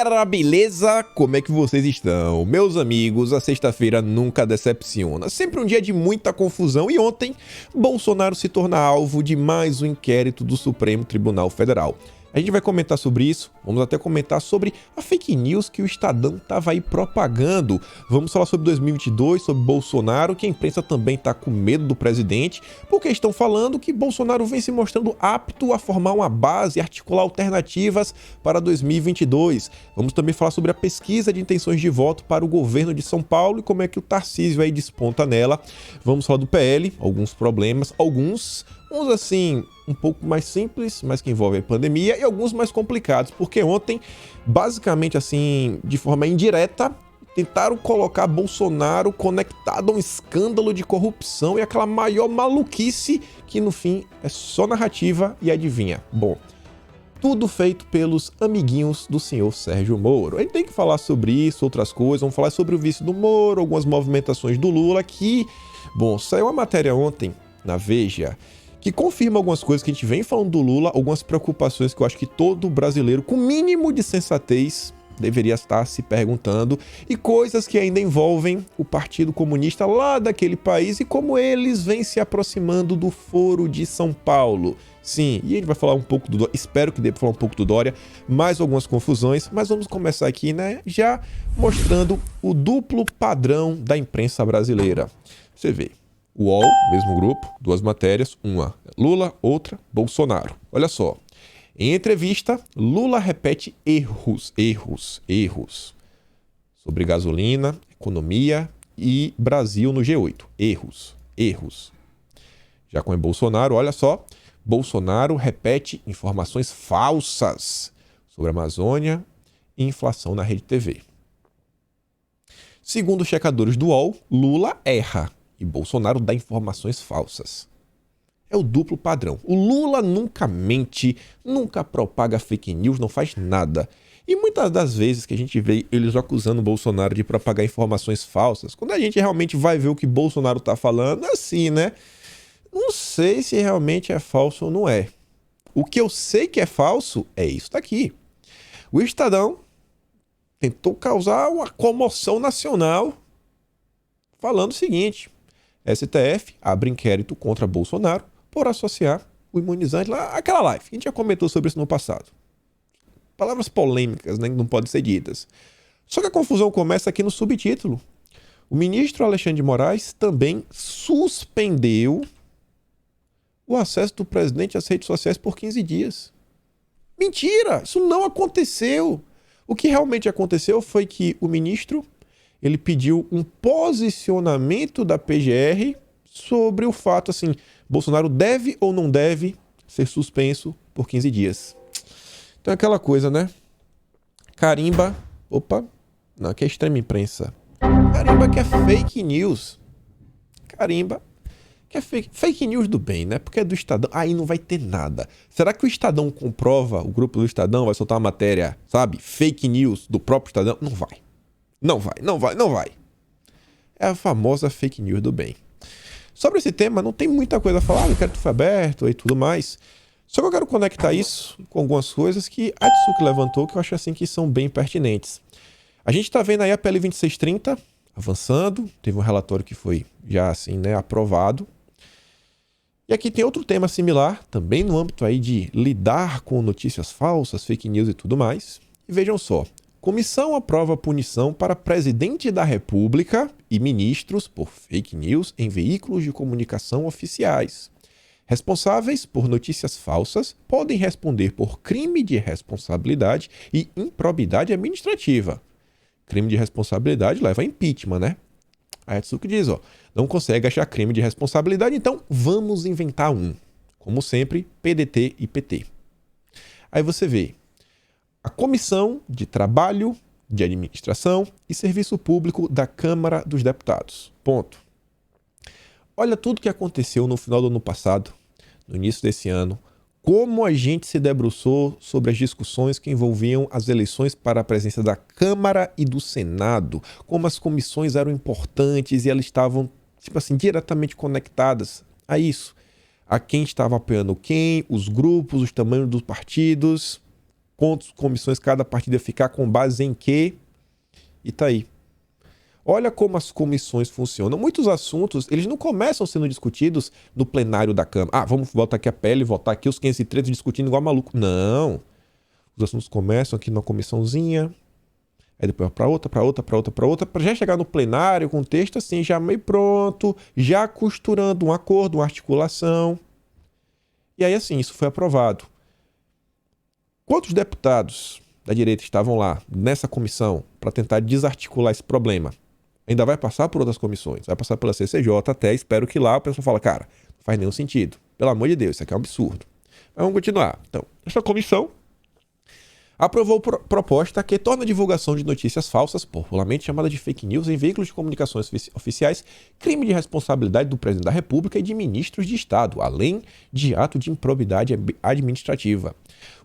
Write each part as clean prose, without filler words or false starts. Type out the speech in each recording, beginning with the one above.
galera, beleza? Como é que vocês estão? Meus amigos, a sexta-feira nunca decepciona. Sempre um dia de muita confusão e ontem, Bolsonaro se torna alvo de mais um inquérito do Supremo Tribunal Federal. A gente vai comentar sobre isso, vamos até comentar sobre a fake news que o Estadão estava aí propagando. Vamos falar sobre 2022, sobre Bolsonaro, que a imprensa também está com medo do presidente, porque estão falando que Bolsonaro vem se mostrando apto a formar uma base e articular alternativas para 2022. Vamos também falar sobre a pesquisa de intenções de voto para o governo de São Paulo e como é que o Tarcísio aí desponta nela. Vamos falar do PL, alguns problemas, uns assim, um pouco mais simples, mas que envolvem a pandemia, e alguns mais complicados, porque ontem, basicamente assim, de forma indireta, tentaram colocar Bolsonaro conectado a um escândalo de corrupção e aquela maior maluquice que, no fim, é só narrativa e adivinha. Bom, tudo feito pelos amiguinhos do senhor Sérgio Moro. A gente tem que falar sobre isso, outras coisas, vamos falar sobre o vice do Moro, algumas movimentações do Lula, que, bom, saiu uma matéria ontem na Veja, que confirma algumas coisas que a gente vem falando do Lula, algumas preocupações que eu acho que todo brasileiro, com mínimo de sensatez, deveria estar se perguntando, e coisas que ainda envolvem o Partido Comunista lá daquele país e como eles vêm se aproximando do Foro de São Paulo. Sim, e a gente vai falar um pouco do Dória, espero que dê para falar um pouco do Dória, mais algumas confusões, mas vamos começar aqui, né, já mostrando o duplo padrão da imprensa brasileira. Você vê. O UOL, mesmo grupo, duas matérias, uma Lula, outra Bolsonaro. Olha só, em entrevista, Lula repete erros sobre gasolina, economia e Brasil no G8. Erros. Já com o Bolsonaro, olha só, Bolsonaro repete informações falsas sobre a Amazônia e inflação na Rede TV. Segundo os checadores do UOL, Lula erra e Bolsonaro dá informações falsas. É o duplo padrão. O Lula nunca mente, nunca propaga fake news, não faz nada. E muitas das vezes que a gente vê eles acusando o Bolsonaro de propagar informações falsas, quando a gente realmente vai ver o que Bolsonaro tá falando, é assim, né? Não sei se realmente é falso ou não é. O que eu sei que é falso é isso daqui. O Estadão tentou causar uma comoção nacional falando o seguinte: STF abre inquérito contra Bolsonaro por associar o imunizante lá, aquela live. A gente já comentou sobre isso no passado. Palavras polêmicas, né, que não podem ser ditas. Só que a confusão começa aqui no subtítulo. O ministro Alexandre de Moraes também suspendeu o acesso do presidente às redes sociais por 15 dias. Mentira! Isso não aconteceu. O que realmente aconteceu foi que o ministro ele pediu um posicionamento da PGR sobre o fato, assim, Bolsonaro deve ou não deve ser suspenso por 15 dias. Então é aquela coisa, né? Carimba, não, que é extrema imprensa. Carimba que é fake news. Carimba que é fake news do bem, né? Porque é do Estadão, aí não vai ter nada. Será que o Estadão comprova, o grupo do Estadão vai soltar uma matéria, sabe? Fake news do próprio Estadão? Não vai. Não vai. É a famosa fake news do bem. Sobre esse tema, não tem muita coisa a falar, o inquérito foi aberto e tudo mais. Só que eu quero conectar isso com algumas coisas que a Tsuki levantou, que eu acho assim que são bem pertinentes. A gente está vendo aí a PL 2630 avançando, teve um relatório que foi já assim, né, aprovado. E aqui tem outro tema similar, também no âmbito aí de lidar com notícias falsas, fake news e tudo mais. E vejam só. Comissão aprova punição para presidente da República e ministros por fake news em veículos de comunicação oficiais. Responsáveis por notícias falsas podem responder por crime de responsabilidade e improbidade administrativa. Crime de responsabilidade leva a impeachment, né? A Etsuki diz, não consegue achar crime de responsabilidade, então vamos inventar um. Como sempre, PDT e PT. Aí você vê. A Comissão de Trabalho, de Administração e Serviço Público da Câmara dos Deputados. Ponto. Olha tudo que aconteceu no final do ano passado, no início desse ano, como a gente se debruçou sobre as discussões que envolviam as eleições para a presidência da Câmara e do Senado, como as comissões eram importantes e elas estavam, diretamente conectadas a isso, a quem estava apoiando quem, os grupos, os tamanhos dos partidos. quantas comissões cada partido ia ficar, com base em quê, e tá aí. Olha como as comissões funcionam. Muitos assuntos, eles não começam sendo discutidos no plenário da Câmara. Ah, vamos botar aqui a PL, votar aqui os 513 discutindo igual maluco. Não. Os assuntos começam aqui numa comissãozinha, aí depois para outra, para já chegar no plenário com o texto assim, já meio pronto, já costurando um acordo, uma articulação. E aí assim, isso foi aprovado. Quantos deputados da direita estavam lá nessa comissão para tentar desarticular esse problema? Ainda vai passar por outras comissões, vai passar pela CCJ até, espero que lá o pessoal fala, cara, não faz nenhum sentido. Pelo amor de Deus, isso aqui é um absurdo. Mas vamos continuar. Então, essa comissão aprovou proposta que torna a divulgação de notícias falsas, popularmente chamada de fake news, em veículos de comunicações oficiais, crime de responsabilidade do presidente da República e de ministros de Estado, além de ato de improbidade administrativa.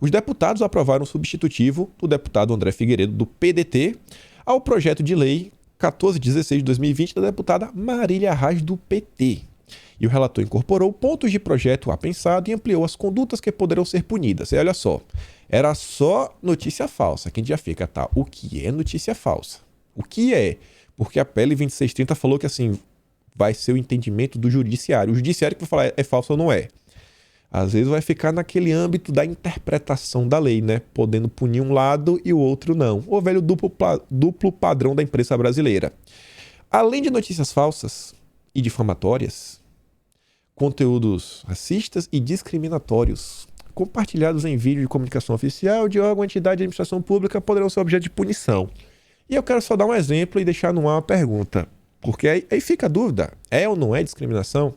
Os deputados aprovaram o substitutivo do deputado André Figueiredo, do PDT, ao projeto de lei 1416 de 2020 da deputada Marília Reis, do PT. E o relator incorporou pontos de projeto apensado e ampliou as condutas que poderão ser punidas. E olha só, era só notícia falsa. Quem já fica, tá? O que é notícia falsa? O que é? Porque a PL 2630 falou que assim, vai ser o entendimento do judiciário. O judiciário que vai falar é falso ou não é. Às vezes vai ficar naquele âmbito da interpretação da lei, né? Podendo punir um lado e o outro não. O velho duplo padrão da imprensa brasileira. Além de notícias falsas e difamatórias, conteúdos racistas e discriminatórios compartilhados em vídeo de comunicação oficial de órgão, entidade de administração pública poderão ser objeto de punição. E eu quero só dar um exemplo e deixar no ar uma pergunta, porque aí fica a dúvida, é ou não é discriminação?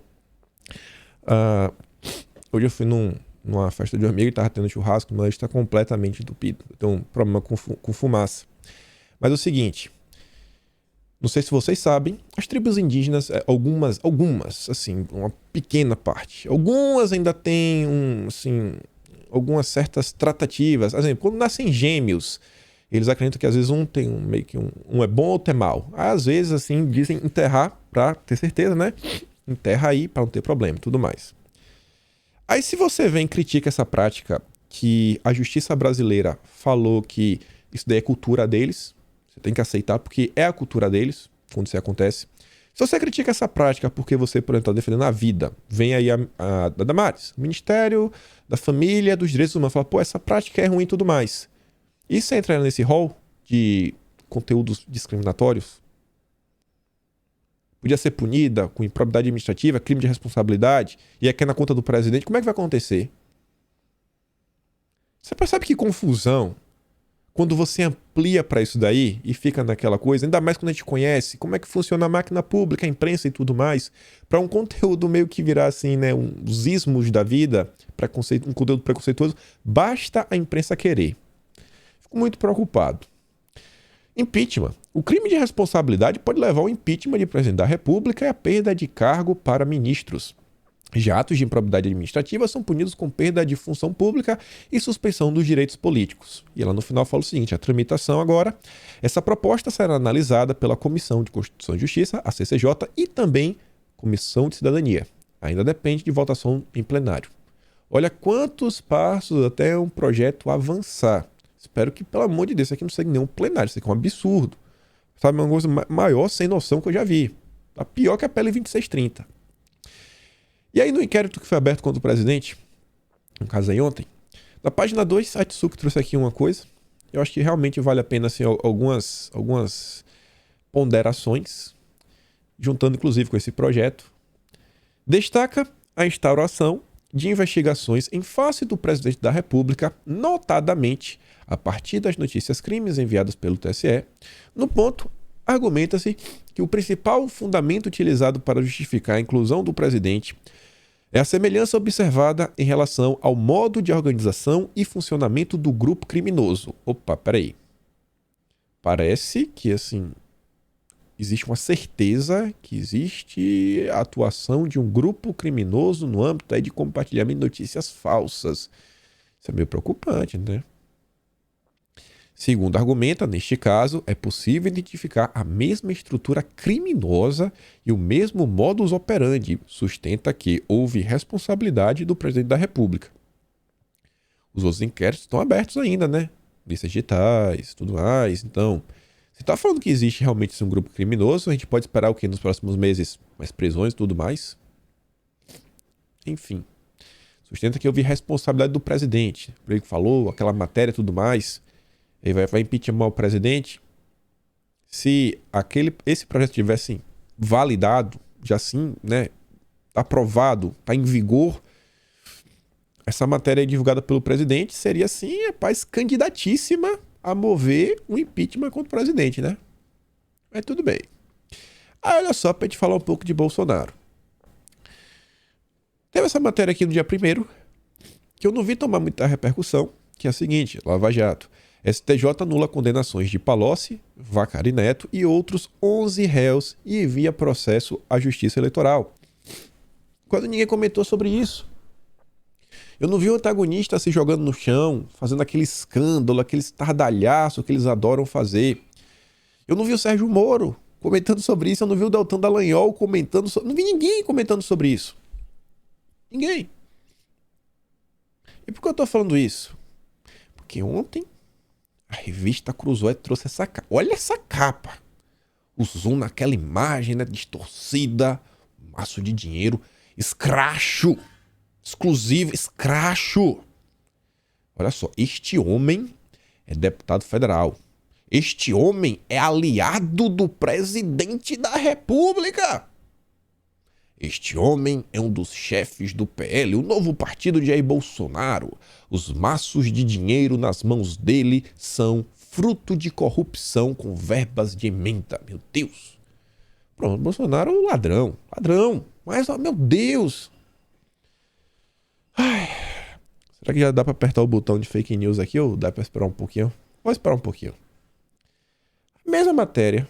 Hoje eu fui numa festa de um amigo e estava tendo churrasco, mas está completamente entupido. Tem um problema com fumaça. Mas é o seguinte, não sei se vocês sabem, as tribos indígenas, algumas, assim, uma pequena parte, algumas ainda têm algumas certas tratativas. Por exemplo, quando nascem gêmeos, eles acreditam que às vezes um tem meio que um é bom, outro é mal. Às vezes, assim, dizem enterrar para ter certeza, né? Enterra aí para não ter problema e tudo mais. Aí se você vem e critica essa prática que a justiça brasileira falou que isso daí é cultura deles, você tem que aceitar porque é a cultura deles, quando isso acontece. Se você critica essa prática porque você, por exemplo, está defendendo a vida, vem aí a Damares, o Ministério da Família, dos Direitos Humanos, fala, pô, essa prática é ruim e tudo mais. Isso entra nesse rol de conteúdos discriminatórios? Podia ser punida com improbidade administrativa, crime de responsabilidade, e aqui é na conta do presidente, como é que vai acontecer? Você percebe que confusão quando você amplia para isso daí e fica naquela coisa, ainda mais quando a gente conhece como é que funciona a máquina pública, a imprensa e tudo mais, para um conteúdo meio que virar assim, né, os ismos da vida, um conteúdo preconceituoso, basta a imprensa querer. Fico muito preocupado. Impeachment. O crime de responsabilidade pode levar ao impeachment de presidente da República e a perda de cargo para ministros. Já atos de improbidade administrativa são punidos com perda de função pública e suspensão dos direitos políticos. E ela no final fala o seguinte, a tramitação agora, essa proposta será analisada pela Comissão de Constituição e Justiça, a CCJ, e também Comissão de Cidadania. Ainda depende de votação em plenário. Olha quantos passos até um projeto avançar. Espero que, pelo amor de Deus, isso aqui não seja nenhum plenário, isso aqui é um absurdo. Sabe, uma coisa maior sem noção que eu já vi. Tá pior que a PL 2630. E aí, no inquérito que foi aberto contra o presidente, no caso aí ontem, na página 2, a Tsuki trouxe aqui uma coisa. Eu acho que realmente vale a pena, assim, algumas ponderações, juntando inclusive com esse projeto. Destaca a instauração de investigações em face do presidente da República, notadamente a partir das notícias crimes enviadas pelo TSE. No ponto, argumenta-se que o principal fundamento utilizado para justificar a inclusão do presidente é a semelhança observada em relação ao modo de organização e funcionamento do grupo criminoso. Opa, peraí. Parece que, assim, existe uma certeza que existe a atuação de um grupo criminoso no âmbito aí de compartilhamento de notícias falsas. Isso é meio preocupante, né? Segundo argumenta, neste caso, é possível identificar a mesma estrutura criminosa e o mesmo modus operandi. Sustenta que houve responsabilidade do presidente da República. Os outros inquéritos estão abertos ainda, né? Listas digitais, tudo mais. Então, se tá falando que existe realmente um grupo criminoso, a gente pode esperar o quê nos próximos meses? Mais prisões e tudo mais? Enfim. Sustenta que houve responsabilidade do presidente. Ele falou, aquela matéria e tudo mais. Ele vai impeachment o presidente. Se esse projeto tivesse validado, já assim, né? Aprovado, tá em vigor, essa matéria divulgada pelo presidente seria, sim, rapaz, candidatíssima a mover um impeachment contra o presidente, né? Mas tudo bem. Aí, olha só, pra gente falar um pouco de Bolsonaro. Teve essa matéria aqui no dia 1º, que eu não vi tomar muita repercussão, que é a seguinte: Lava Jato. STJ anula condenações de Palocci, Vacari Neto e outros 11 réus e envia processo à Justiça Eleitoral. Quase ninguém comentou sobre isso. Eu não vi o antagonista se jogando no chão, fazendo aquele escândalo, aquele estardalhaço que eles adoram fazer. Eu não vi o Sérgio Moro comentando sobre isso, eu não vi o Deltan Dallagnol comentando sobre... Não vi ninguém comentando sobre isso. Ninguém. E por que eu tô falando isso? Porque ontem a revista Cruzoé trouxe essa capa. Olha essa capa. O zoom naquela imagem, né, distorcida, maço de dinheiro, escracho. Exclusivo, escracho. Olha só, este homem é deputado federal. Este homem é aliado do presidente da República. Este homem é um dos chefes do PL, o novo partido de Jair Bolsonaro. Os maços de dinheiro nas mãos dele são fruto de corrupção com verbas de emenda. Meu Deus. Pronto, Bolsonaro é um ladrão. Ladrão. Mas, oh, meu Deus. Ai, será que já dá pra apertar o botão de fake news aqui ou dá pra esperar um pouquinho? Vou esperar um pouquinho. A mesma matéria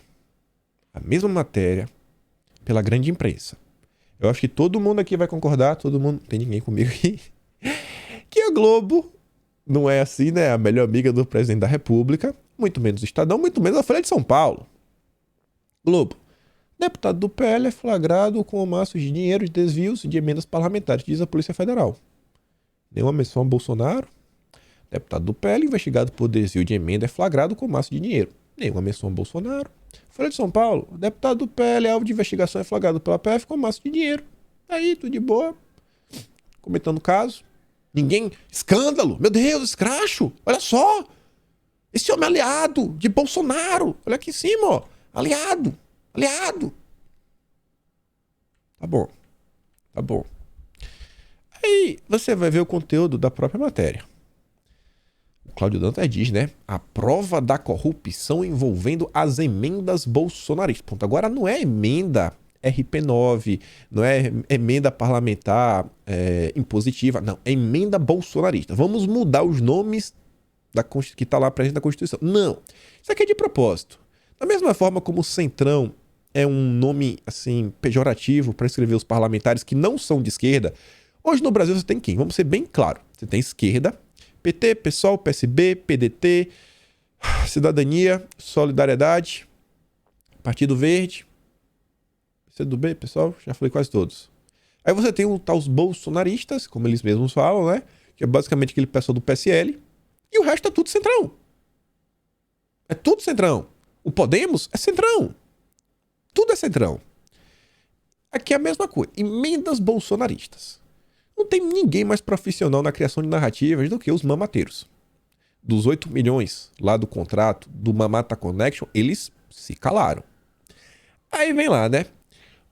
pela grande imprensa. Eu acho que todo mundo aqui vai concordar, todo mundo, não tem ninguém comigo aqui, que a Globo não é assim, né? A melhor amiga do presidente da República, muito menos o Estadão, muito menos a Folha de São Paulo. Globo. Deputado do PL é flagrado com maços de dinheiro de desvios de emendas parlamentares, diz a Polícia Federal. Nenhuma menção a Bolsonaro. Deputado do PL investigado por desvio de emenda é flagrado com maço de dinheiro. Nenhuma menção a Bolsonaro. Folha de São Paulo. Deputado do PL, alvo de investigação, é flagrado pela PF com maço de dinheiro. Aí, tudo de boa. Comentando caso. Ninguém... Escândalo! Meu Deus, escracho! Olha só! Esse homem é aliado de Bolsonaro. Olha aqui em cima, ó. Aliado. Aliado. Tá bom. Tá bom. Aí você vai ver o conteúdo da própria matéria. O Cláudio Dantas diz, né? A prova da corrupção envolvendo as emendas bolsonaristas. Ponto. Agora não é emenda RP9, não é emenda parlamentar impositiva, não. É emenda bolsonarista. Vamos mudar os nomes que está lá presente na Constituição. Não. Isso aqui é de propósito. Da mesma forma como o Centrão é um nome assim pejorativo para escrever os parlamentares que não são de esquerda. Hoje no Brasil você tem quem? Vamos ser bem claro. Você tem esquerda, PT, PSOL, PSB, PDT, Cidadania, Solidariedade, Partido Verde, PCdoB, pessoal, já falei quase todos. Aí você tem os bolsonaristas, como eles mesmos falam, né? Que é basicamente aquele pessoal do PSL. E o resto é tudo centrão. É tudo centrão. O Podemos é centrão. Tudo é centrão. Aqui é a mesma coisa. Emendas bolsonaristas. Não tem ninguém mais profissional na criação de narrativas do que os mamateiros. Dos 8 milhões lá do contrato do Mamata Connection, eles se calaram. Aí vem lá, né?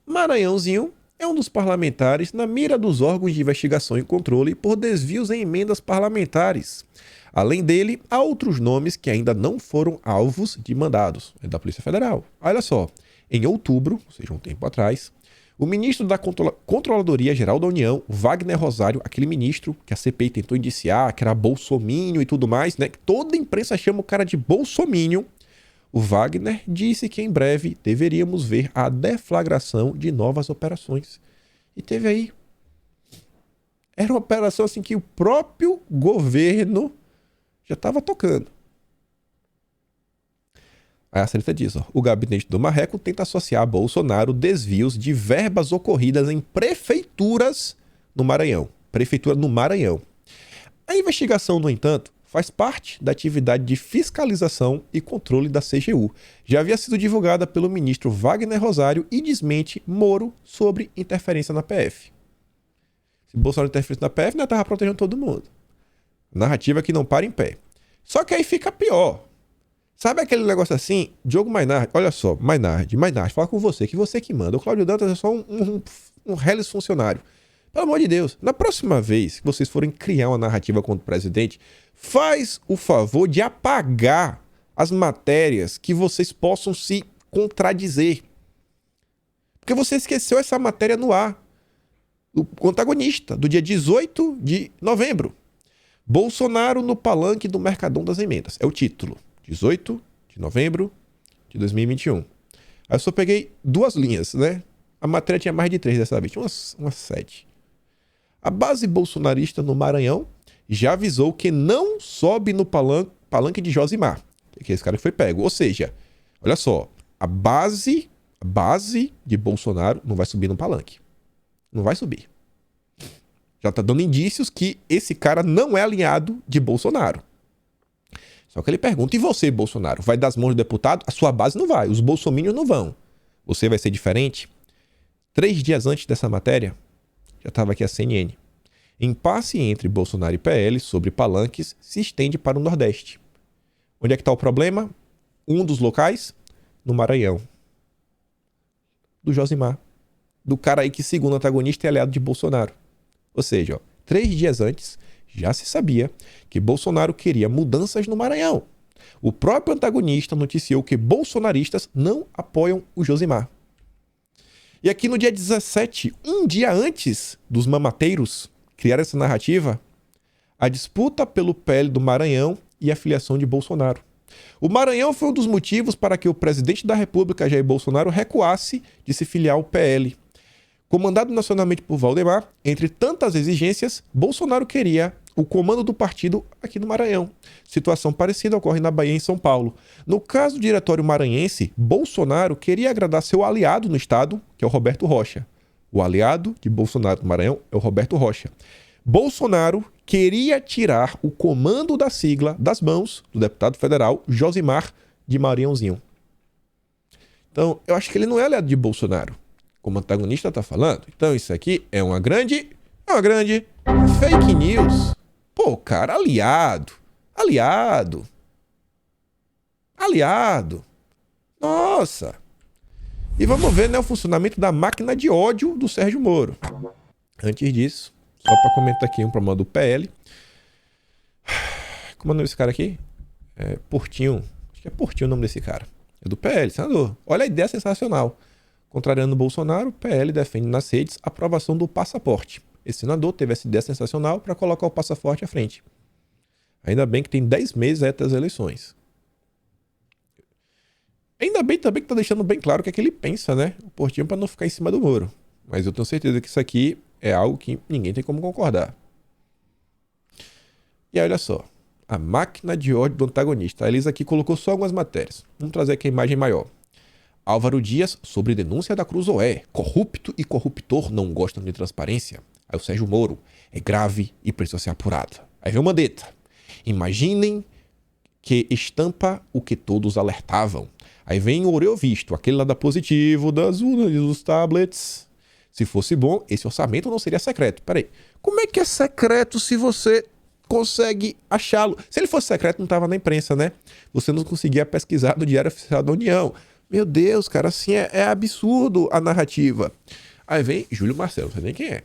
Maranhãozinho é um dos parlamentares na mira dos órgãos de investigação e controle por desvios em emendas parlamentares. Além dele, há outros nomes que ainda não foram alvos de mandados da Polícia Federal. Olha só, em outubro, ou seja, um tempo atrás, o ministro da Controladoria Geral da União, Wagner Rosário, aquele ministro que a CPI tentou indiciar, que era bolsomínio e tudo mais, né? Que toda a imprensa chama o cara de bolsomínio. O Wagner disse que em breve deveríamos ver a deflagração de novas operações. E teve aí. Era uma operação assim que o próprio governo já estava tocando. Aí a Seneta diz, ó, o gabinete do Marreco tenta associar a Bolsonaro desvios de verbas ocorridas em prefeituras no Maranhão. Prefeitura no Maranhão. A investigação, no entanto, faz parte da atividade de fiscalização e controle da CGU. Já havia sido divulgada pelo ministro Wagner Rosário e desmente Moro sobre interferência na PF. Se Bolsonaro interferisse na PF, não estava protegendo todo mundo. Narrativa que não para em pé. Só que aí fica pior. Sabe aquele negócio assim? Diogo Mainardi, olha só, Mainardi, fala com você, que você que manda. O Cláudio Dantas é só um reles funcionário. Pelo amor de Deus, na próxima vez que vocês forem criar uma narrativa contra o presidente, faz o favor de apagar as matérias que vocês possam se contradizer. Porque você esqueceu essa matéria no ar. O antagonista, do dia 18 de novembro. Bolsonaro no palanque do Mercadão das Emendas. É o título. 18 de novembro de 2021. Aí eu só peguei 2 linhas, né? A matéria tinha mais de 3 dessa vez. Tinha umas 7. A base bolsonarista no Maranhão já avisou que não sobe no palanque de Josimar, que é esse cara que foi pego. Ou seja, olha só, a base de Bolsonaro não vai subir no palanque. Não vai subir. Já tá dando indícios que esse cara não é alinhado de Bolsonaro. Só que ele pergunta, e você, Bolsonaro, vai das mãos do deputado? A sua base não vai, os bolsominions não vão. Você vai ser diferente? 3 dias antes dessa matéria, já estava aqui a CNN. Impasse entre Bolsonaro e PL sobre palanques se estende para o Nordeste. Onde é que está o problema? Um dos locais? No Maranhão. Do Josimar. Do cara aí que, segundo o antagonista, é aliado de Bolsonaro. Ou seja, 3 dias antes, já se sabia que Bolsonaro queria mudanças no Maranhão. O próprio antagonista noticiou que bolsonaristas não apoiam o Josimar. E aqui no dia 17, um dia antes dos mamateiros criar essa narrativa, a disputa pelo PL do Maranhão e a filiação de Bolsonaro. O Maranhão foi um dos motivos para que o presidente da República, Jair Bolsonaro, recuasse de se filiar ao PL. Comandado nacionalmente por Valdemar, entre tantas exigências, Bolsonaro queria o comando do partido aqui no Maranhão. Situação parecida ocorre na Bahia e em São Paulo. No caso do diretório maranhense, Bolsonaro queria agradar seu aliado no estado, que é o Roberto Rocha. O aliado de Bolsonaro no Maranhão é o Roberto Rocha. Bolsonaro queria tirar o comando da sigla das mãos do deputado federal Josimar de Maranhãozinho. Então, eu acho que ele não é aliado de Bolsonaro, como o antagonista está falando. Então, isso aqui é uma grande fake news. Pô, cara, aliado. Nossa. E vamos ver, né, o funcionamento da máquina de ódio do Sérgio Moro. Antes disso, só para comentar aqui um problema do PL. Como é o nome desse cara aqui? Portinho. Acho que é Portinho o nome desse cara. É do PL, senador. Olha a ideia sensacional. Contrariando o Bolsonaro, o PL defende nas redes a aprovação do passaporte. Esse senador teve essa ideia sensacional para colocar o passaporte à frente. Ainda bem que tem 10 meses até as eleições. Ainda bem também que tá deixando bem claro o que é que ele pensa, né? O Portinho, para não ficar em cima do Moro. Mas eu tenho certeza que isso aqui é algo que ninguém tem como concordar. E aí, olha só. A máquina de ódio do antagonista. A Elisa aqui colocou só algumas matérias. Vamos trazer aqui a imagem maior. Álvaro Dias sobre denúncia da Cruzoé. Corrupto e corruptor não gostam de transparência. Aí o Sérgio Moro. É grave e precisa ser apurado. Aí vem o Mandetta. Imaginem que estampa o que todos alertavam. Aí vem o Oreo Visto, aquele lá da Positivo, das urnas, dos tablets. Se fosse bom, esse orçamento não seria secreto. Peraí, como é que é secreto se você consegue achá-lo? Se ele fosse secreto, não estava na imprensa, né? Você não conseguia pesquisar no Diário Oficial da União. Meu Deus, cara, assim é absurdo a narrativa. Aí vem Júlio Marcelo, não sei nem quem é.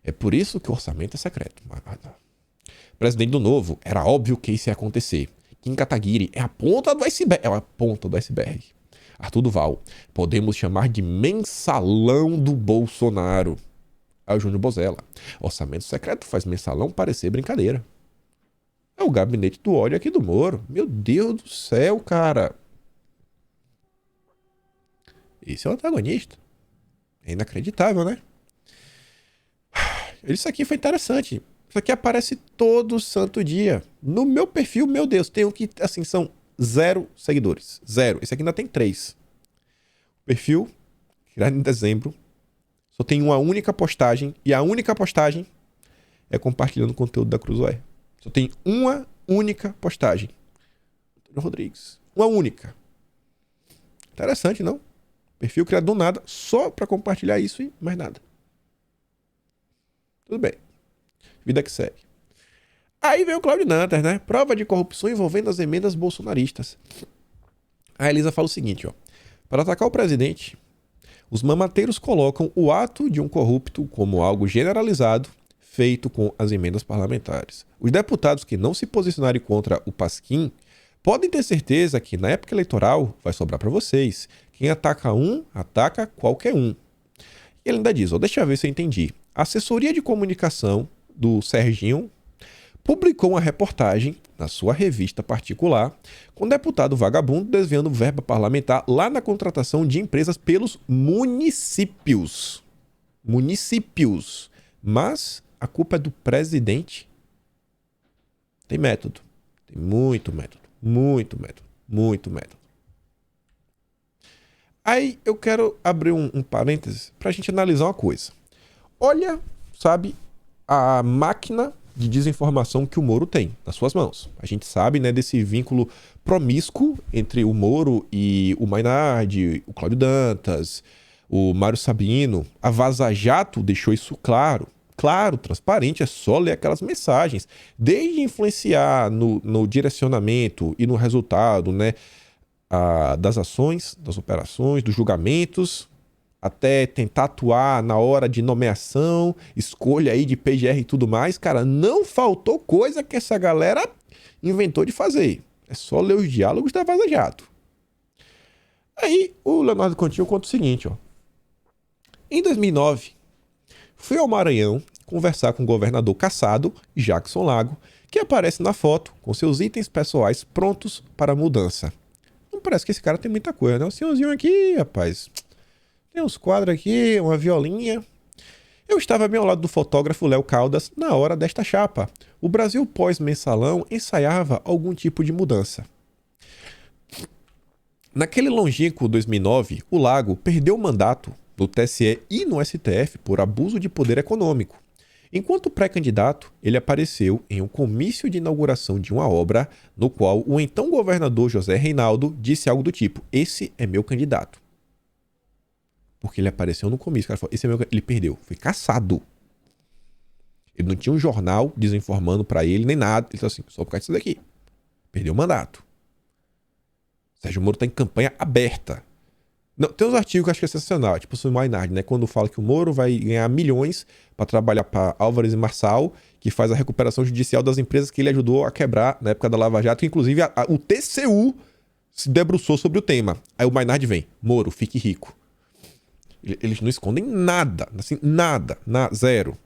É por isso que o orçamento é secreto. Presidente do Novo, era óbvio que isso ia acontecer. Kim Kataguiri é a ponta do iceberg. É a ponta do iceberg. Arthur Duval, podemos chamar de mensalão do Bolsonaro. Aí o Júnior Bozella, orçamento secreto faz mensalão parecer brincadeira. É o gabinete do ódio aqui do Moro. Meu Deus do céu, cara. Esse é o antagonista. É inacreditável, né? Isso aqui foi interessante. Isso aqui aparece todo santo dia. No meu perfil, meu Deus, tem um que, assim, são 0 seguidores. 0. Esse aqui ainda tem 3. O perfil, criado em dezembro, só tem uma única postagem. E a única postagem é compartilhando conteúdo da Cruzoé. Só tem uma única postagem. Antônio Rodrigues. Uma única. Interessante, não? Perfil criado do nada, só para compartilhar isso e mais nada. Tudo bem. Vida que segue. Aí vem o Cláudio Nantas, né? Prova de corrupção envolvendo as emendas bolsonaristas. A Elisa fala o seguinte, ó. Para atacar o presidente, os mamateiros colocam o ato de um corrupto como algo generalizado, feito com as emendas parlamentares. Os deputados que não se posicionarem contra o Pasquim podem ter certeza que na época eleitoral vai sobrar para vocês. Quem ataca um, ataca qualquer um. E ele ainda diz, ó, deixa eu ver se eu entendi. A assessoria de comunicação do Serginho publicou uma reportagem na sua revista particular com o deputado vagabundo desviando verba parlamentar lá na contratação de empresas pelos municípios. Municípios. Mas a culpa é do presidente. Tem método. Tem muito método. Muito método. Muito método. Aí eu quero abrir um parênteses para a gente analisar uma coisa. Olha, sabe, a máquina de desinformação que o Moro tem nas suas mãos. A gente sabe, né, desse vínculo promíscuo entre o Moro e o Mainardi, o Cláudio Dantas, o Mário Sabino. A Vaza Jato deixou isso claro. Claro, transparente, é só ler aquelas mensagens. Desde influenciar no direcionamento e no resultado, né, das ações, das operações, dos julgamentos, até tentar atuar na hora de nomeação, escolha aí de PGR e tudo mais. Cara, não faltou coisa que essa galera inventou de fazer. É só ler os diálogos da Vaza Jato. Aí o Leonardo Continho conta o seguinte, ó. Em 2009, fui ao Maranhão conversar com o governador cassado, Jackson Lago, que aparece na foto com seus itens pessoais prontos para mudança. Não parece que esse cara tem muita coisa, né? O senhorzinho aqui, rapaz, tem uns quadros aqui, uma violinha. Eu estava bem ao lado do fotógrafo Léo Caldas na hora desta chapa. O Brasil pós-mensalão ensaiava algum tipo de mudança. Naquele longínquo 2009, o Lago perdeu o mandato no TSE e no STF por abuso de poder econômico. Enquanto pré-candidato, ele apareceu em um comício de inauguração de uma obra no qual o então governador José Reinaldo disse algo do tipo: esse é meu candidato. Porque ele apareceu no comício. O cara falou, esse é meu... Ele perdeu. Foi caçado. Ele não tinha um jornal desinformando pra ele, nem nada. Ele falou assim, só por causa disso daqui. Perdeu o mandato. Sérgio Moro tá em campanha aberta. Não, tem uns artigos que eu acho que é sensacional. Tipo o Mainardi, né? Quando fala que o Moro vai ganhar milhões pra trabalhar pra Álvares e Marçal, que faz a recuperação judicial das empresas que ele ajudou a quebrar na época da Lava Jato. Inclusive, o TCU se debruçou sobre o tema. Aí o Mainardi vem. Moro, fique rico. Eles não escondem nada, assim, nada, zero.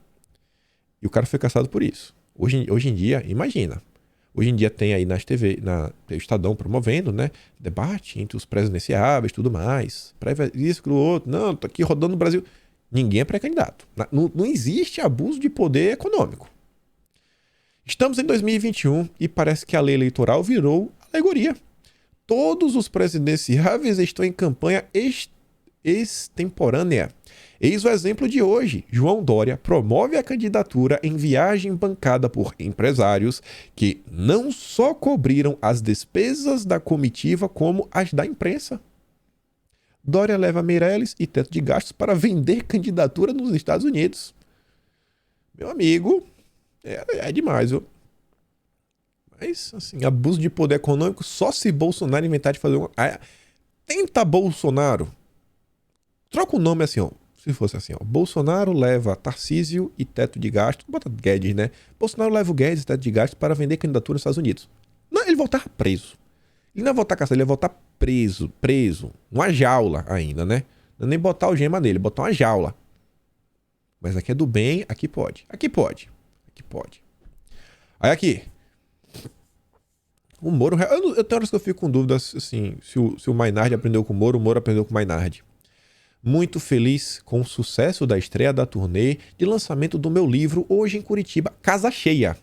E o cara foi caçado por isso. Hoje em dia, imagina. Hoje em dia tem aí nas TV, tem o Estadão promovendo, né? Debate entre os presidenciáveis e tudo mais. Isso, aquilo, outro. Não, tô aqui rodando no Brasil. Ninguém é pré-candidato. Não existe abuso de poder econômico. Estamos em 2021 e parece que a lei eleitoral virou alegoria. Todos os presidenciáveis estão em campanha extemporânea. Eis o exemplo de hoje. João Dória promove a candidatura em viagem bancada por empresários que não só cobriram as despesas da comitiva, como as da imprensa. Dória leva Meirelles e teto de gastos para vender candidatura nos Estados Unidos. Meu amigo, é demais, viu? Mas, assim, abuso de poder econômico, só se Bolsonaro inventar de fazer uma... Tenta Bolsonaro. Troca o nome assim, ó. Se fosse assim, ó. Bolsonaro leva Tarcísio e teto de gasto. Bota Guedes, né? Bolsonaro leva o Guedes e teto de gasto para vender candidatura nos Estados Unidos. Não, ele voltar preso. Ele não ia voltar caçado, ele ia voltar preso. Uma jaula ainda, né? Não é nem botar o gema nele, botar uma jaula. Mas aqui é do bem, aqui pode. Aqui pode. Aí aqui. O Moro... Eu tenho horas que eu fico com dúvidas, assim, se o Mainardi aprendeu com o Moro aprendeu com o Mainardi. Muito feliz com o sucesso da estreia da turnê de lançamento do meu livro hoje em Curitiba. Casa cheia.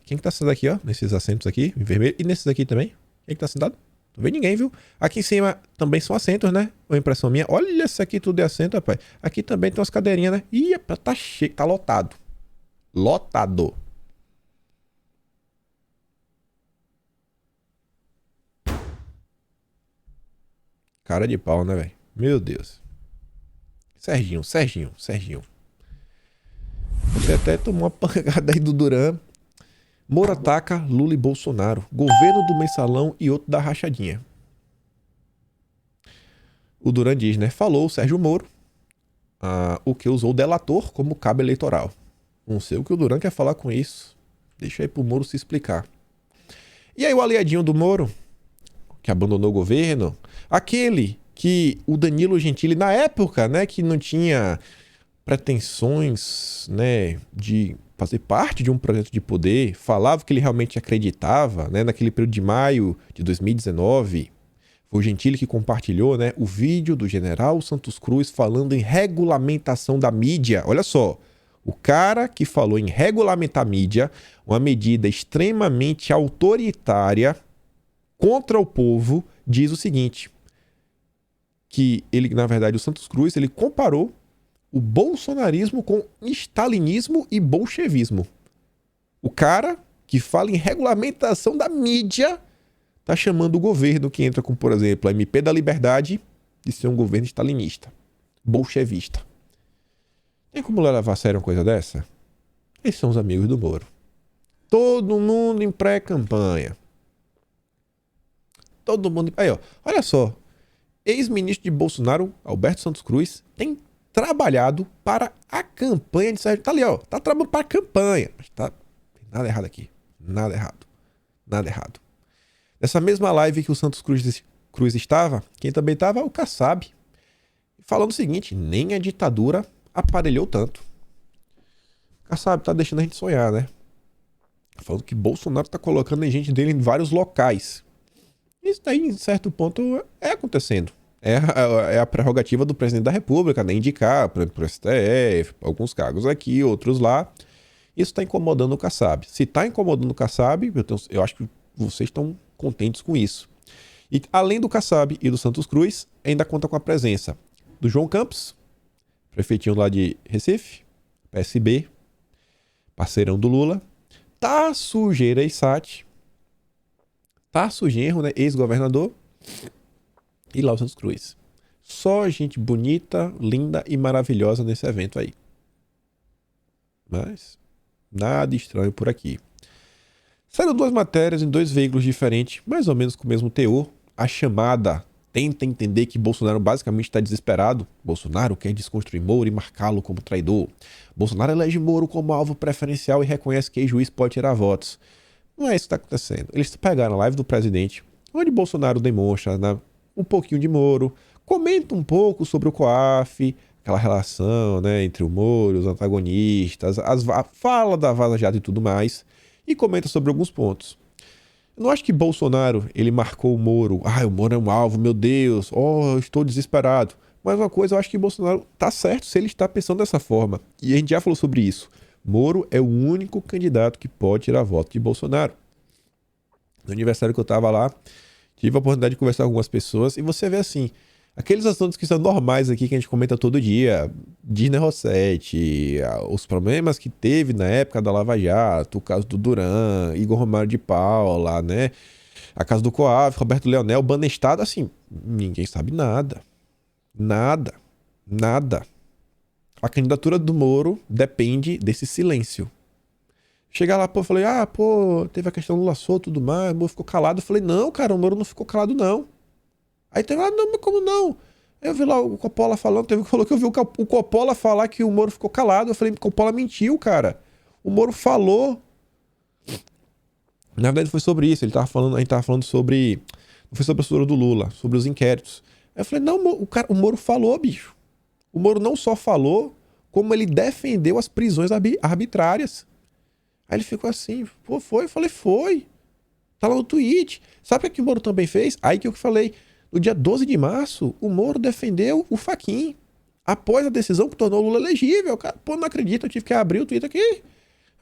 Quem que tá sentado aqui, ó? Nesses assentos aqui, em vermelho. E nesses aqui também? Quem que tá sentado? Não vê ninguém, viu? Aqui em cima também são assentos, né? Uma impressão minha. Olha, isso aqui tudo é assento, rapaz. Aqui também tem umas cadeirinhas, né? Ih, tá cheio, tá lotado. Lotado. Cara de pau, né, velho? Meu Deus. Serginho. Você até tomou uma pancada aí do Duran. Moro ataca Lula e Bolsonaro. Governo do mensalão e outro da rachadinha. O Duran diz, né? Falou o Sérgio Moro, o que usou o delator como cabo eleitoral. Não sei o que o Duran quer falar com isso. Deixa aí pro Moro se explicar. E aí o aliadinho do Moro, que abandonou o governo, aquele que o Danilo Gentili, na época, né, que não tinha pretensões, né, de fazer parte de um projeto de poder, falava que ele realmente acreditava, né, naquele período de maio de 2019, foi o Gentili que compartilhou, né, o vídeo do general Santos Cruz falando em regulamentação da mídia. Olha só, o cara que falou em regulamentar a mídia, uma medida extremamente autoritária contra o povo, diz o seguinte, que ele, na verdade, o Santos Cruz, ele comparou o bolsonarismo com stalinismo e bolchevismo. O cara que fala em regulamentação da mídia tá chamando o governo que entra com, por exemplo, a MP da Liberdade de ser um governo stalinista, bolchevista. Tem como levar a sério uma coisa dessa? Esses são os amigos do Moro. Todo mundo em pré-campanha. Todo mundo... Aí, ó, olha só. Ex-ministro de Bolsonaro, Alberto Santos Cruz, tem trabalhado para a campanha de Sérgio. Tá ali, ó. Tá trabalhando para a campanha. Mas tá... Tem nada errado aqui. Nada errado. Nessa mesma live que o Santos Cruz estava, quem também estava é o Kassab. Falando o seguinte, nem a ditadura aparelhou tanto. O Kassab tá deixando a gente sonhar, né? Falando que Bolsonaro tá colocando a gente dele em vários locais. Isso daí, em certo ponto, é acontecendo. É a prerrogativa do presidente da República, né? Indicar para o STF, alguns cargos aqui, outros lá. Isso está incomodando o Kassab. Se está incomodando o Kassab, eu acho que vocês estão contentes com isso. E além do Kassab e do Santos Cruz, ainda conta com a presença do João Campos, prefeitinho lá de Recife, PSB, parceirão do Lula, Tasso Gereissati, Tasso Genro, né, ex-governador, e lá o Santos Cruz. Só gente bonita, linda e maravilhosa nesse evento aí. Mas nada estranho por aqui. Saíram duas matérias em dois veículos diferentes, mais ou menos com o mesmo teor. A chamada tenta entender que Bolsonaro basicamente está desesperado. Bolsonaro quer desconstruir Moro e marcá-lo como traidor. Bolsonaro elege Moro como alvo preferencial e reconhece que ex-juiz pode tirar votos. Não é isso que está acontecendo. Eles pegaram a live do presidente, onde Bolsonaro demonstra, né, um pouquinho de Moro, comenta um pouco sobre o COAF, aquela relação, né, entre o Moro, os antagonistas, fala da Vaza Jato e tudo mais, e comenta sobre alguns pontos. Eu não acho que Bolsonaro, ele marcou o Moro, o Moro é um alvo, meu Deus, eu estou desesperado. Mas uma coisa, eu acho que Bolsonaro tá certo se ele está pensando dessa forma. E a gente já falou sobre isso. Moro é o único candidato que pode tirar voto de Bolsonaro. No aniversário que eu tava lá, tive a oportunidade de conversar com algumas pessoas e você vê assim, aqueles assuntos que são normais aqui que a gente comenta todo dia, Dina Rossetti, os problemas que teve na época da Lava Jato, o caso do Duran, Igor Romário de Paula, né? A casa do COAF, Roberto Leonel, Banestado, assim, ninguém sabe nada. Nada. A candidatura do Moro depende desse silêncio. Chegar lá, eu falei, teve a questão do Lula solto e tudo mais, o Moro ficou calado. Eu falei, não, cara, o Moro não ficou calado, não. Aí teve lá, não, mas como não? Aí eu vi lá o Coppola falando, teve que falou que eu vi o Coppola falar que o Moro ficou calado. Eu falei, Coppola mentiu, cara. O Moro falou. Na verdade foi sobre isso, a gente tava falando sobre, não foi sobre a estrutura do Lula, sobre os inquéritos. Aí eu falei, não, o Moro falou, bicho. O Moro não só falou, como ele defendeu as prisões arbitrárias. Aí ele ficou assim, foi? Eu falei, foi. Tá lá no tweet. Sabe o que o Moro também fez? Aí que eu falei, no dia 12 de março, o Moro defendeu o Fachin. Após a decisão que tornou o Lula elegível. Cara, não acredito, eu tive que abrir o tweet aqui.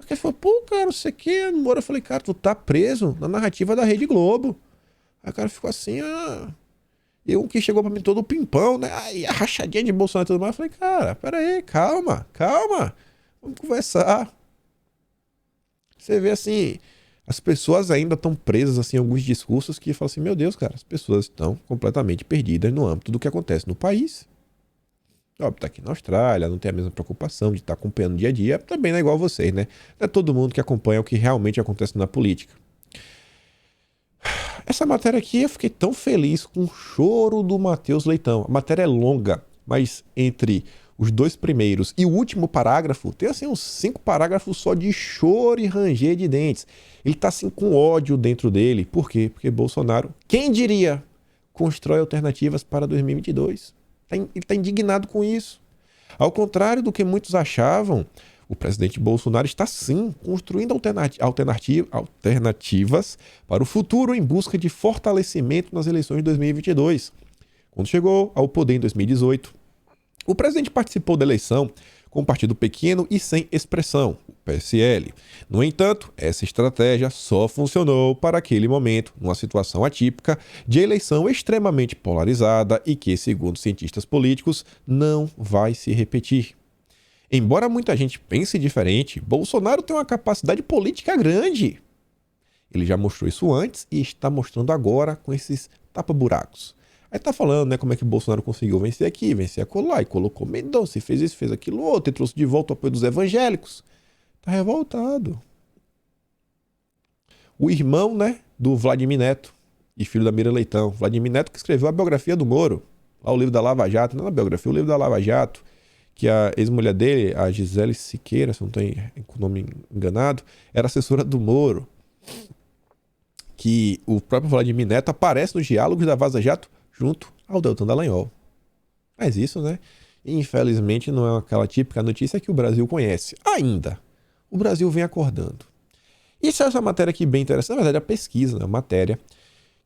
Ele falou, cara, não sei o que. No Moro, eu falei, cara, tu tá preso na narrativa da Rede Globo. Aí o cara ficou assim, E um que chegou pra mim todo pimpão, né? Aí a rachadinha de Bolsonaro e tudo mais. Eu falei, cara, pera aí, calma. Vamos conversar. Você vê assim, as pessoas ainda estão presas assim, em alguns discursos que falam assim, meu Deus, cara, as pessoas estão completamente perdidas no âmbito do que acontece no país. Óbvio, tá aqui na Austrália, não tem a mesma preocupação de estar acompanhando o dia a dia, também não é igual a vocês, né? Não é todo mundo que acompanha o que realmente acontece na política. Essa matéria aqui eu fiquei tão feliz com o choro do Matheus Leitão. A matéria é longa, mas entre os dois primeiros e o último parágrafo, tem assim uns 5 parágrafos só de choro e ranger de dentes. Ele tá assim com ódio dentro dele. Por quê? Porque Bolsonaro, quem diria, constrói alternativas para 2022. Ele tá indignado com isso. Ao contrário do que muitos achavam, o presidente Bolsonaro está sim construindo alternativas para o futuro em busca de fortalecimento nas eleições de 2022. Quando chegou ao poder em 2018, o presidente participou da eleição com um partido pequeno e sem expressão, o PSL. No entanto, essa estratégia só funcionou para aquele momento, numa situação atípica de eleição extremamente polarizada e que, segundo cientistas políticos, não vai se repetir. Embora muita gente pense diferente, Bolsonaro tem uma capacidade política grande. Ele já mostrou isso antes e está mostrando agora com esses tapa-buracos. Aí tá falando, né, como é que Bolsonaro conseguiu vencer aqui, vencer acolá, e colocou Mendonça, e fez isso, fez aquilo outro, e trouxe de volta o apoio dos evangélicos. Tá revoltado. O irmão, né, do Vladimir Neto, e filho da Mira Leitão. Vladimir Neto que escreveu a biografia do Moro, lá o livro da Lava Jato, não a biografia, o livro da Lava Jato, que a ex-mulher dele, a Gisele Siqueira, se não estou com o nome enganado, era assessora do Moro. Que o próprio Vladimir Neto aparece nos diálogos da Vaza Jato junto ao Deltan Dallagnol. Mas isso, né? Infelizmente não é aquela típica notícia que o Brasil conhece. Ainda. O Brasil vem acordando. E essa matéria aqui bem interessante, na verdade é a pesquisa, né? Uma matéria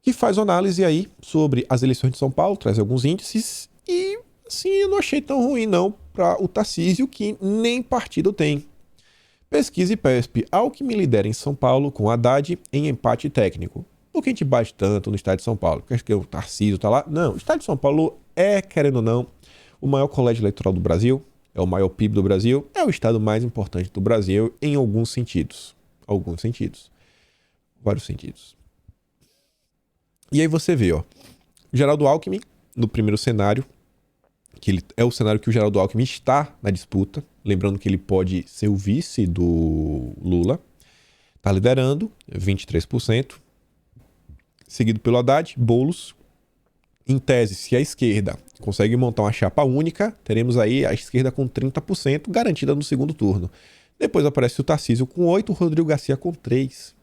que faz uma análise aí sobre as eleições de São Paulo, traz alguns índices e, assim, eu não achei tão ruim não para o Tarcísio, que nem partido tem. Pesquisa IPESP, Alckmin lidera em São Paulo com Haddad em empate técnico. Por que a gente bate tanto no estado de São Paulo? Porque o Tarcísio tá lá? Não, o estado de São Paulo é, querendo ou não, o maior colégio eleitoral do Brasil, é o maior PIB do Brasil, é o estado mais importante do Brasil em alguns sentidos. Alguns sentidos. Vários sentidos. E aí você vê, ó, Geraldo Alckmin, no primeiro cenário, que ele é o cenário que o Geraldo Alckmin está na disputa, lembrando que ele pode ser o vice do Lula, está liderando, 23%, seguido pelo Haddad, Boulos. Em tese, se a esquerda consegue montar uma chapa única, teremos aí a esquerda com 30% garantida no segundo turno. Depois aparece o Tarcísio com 8%, o Rodrigo Garcia com 3%.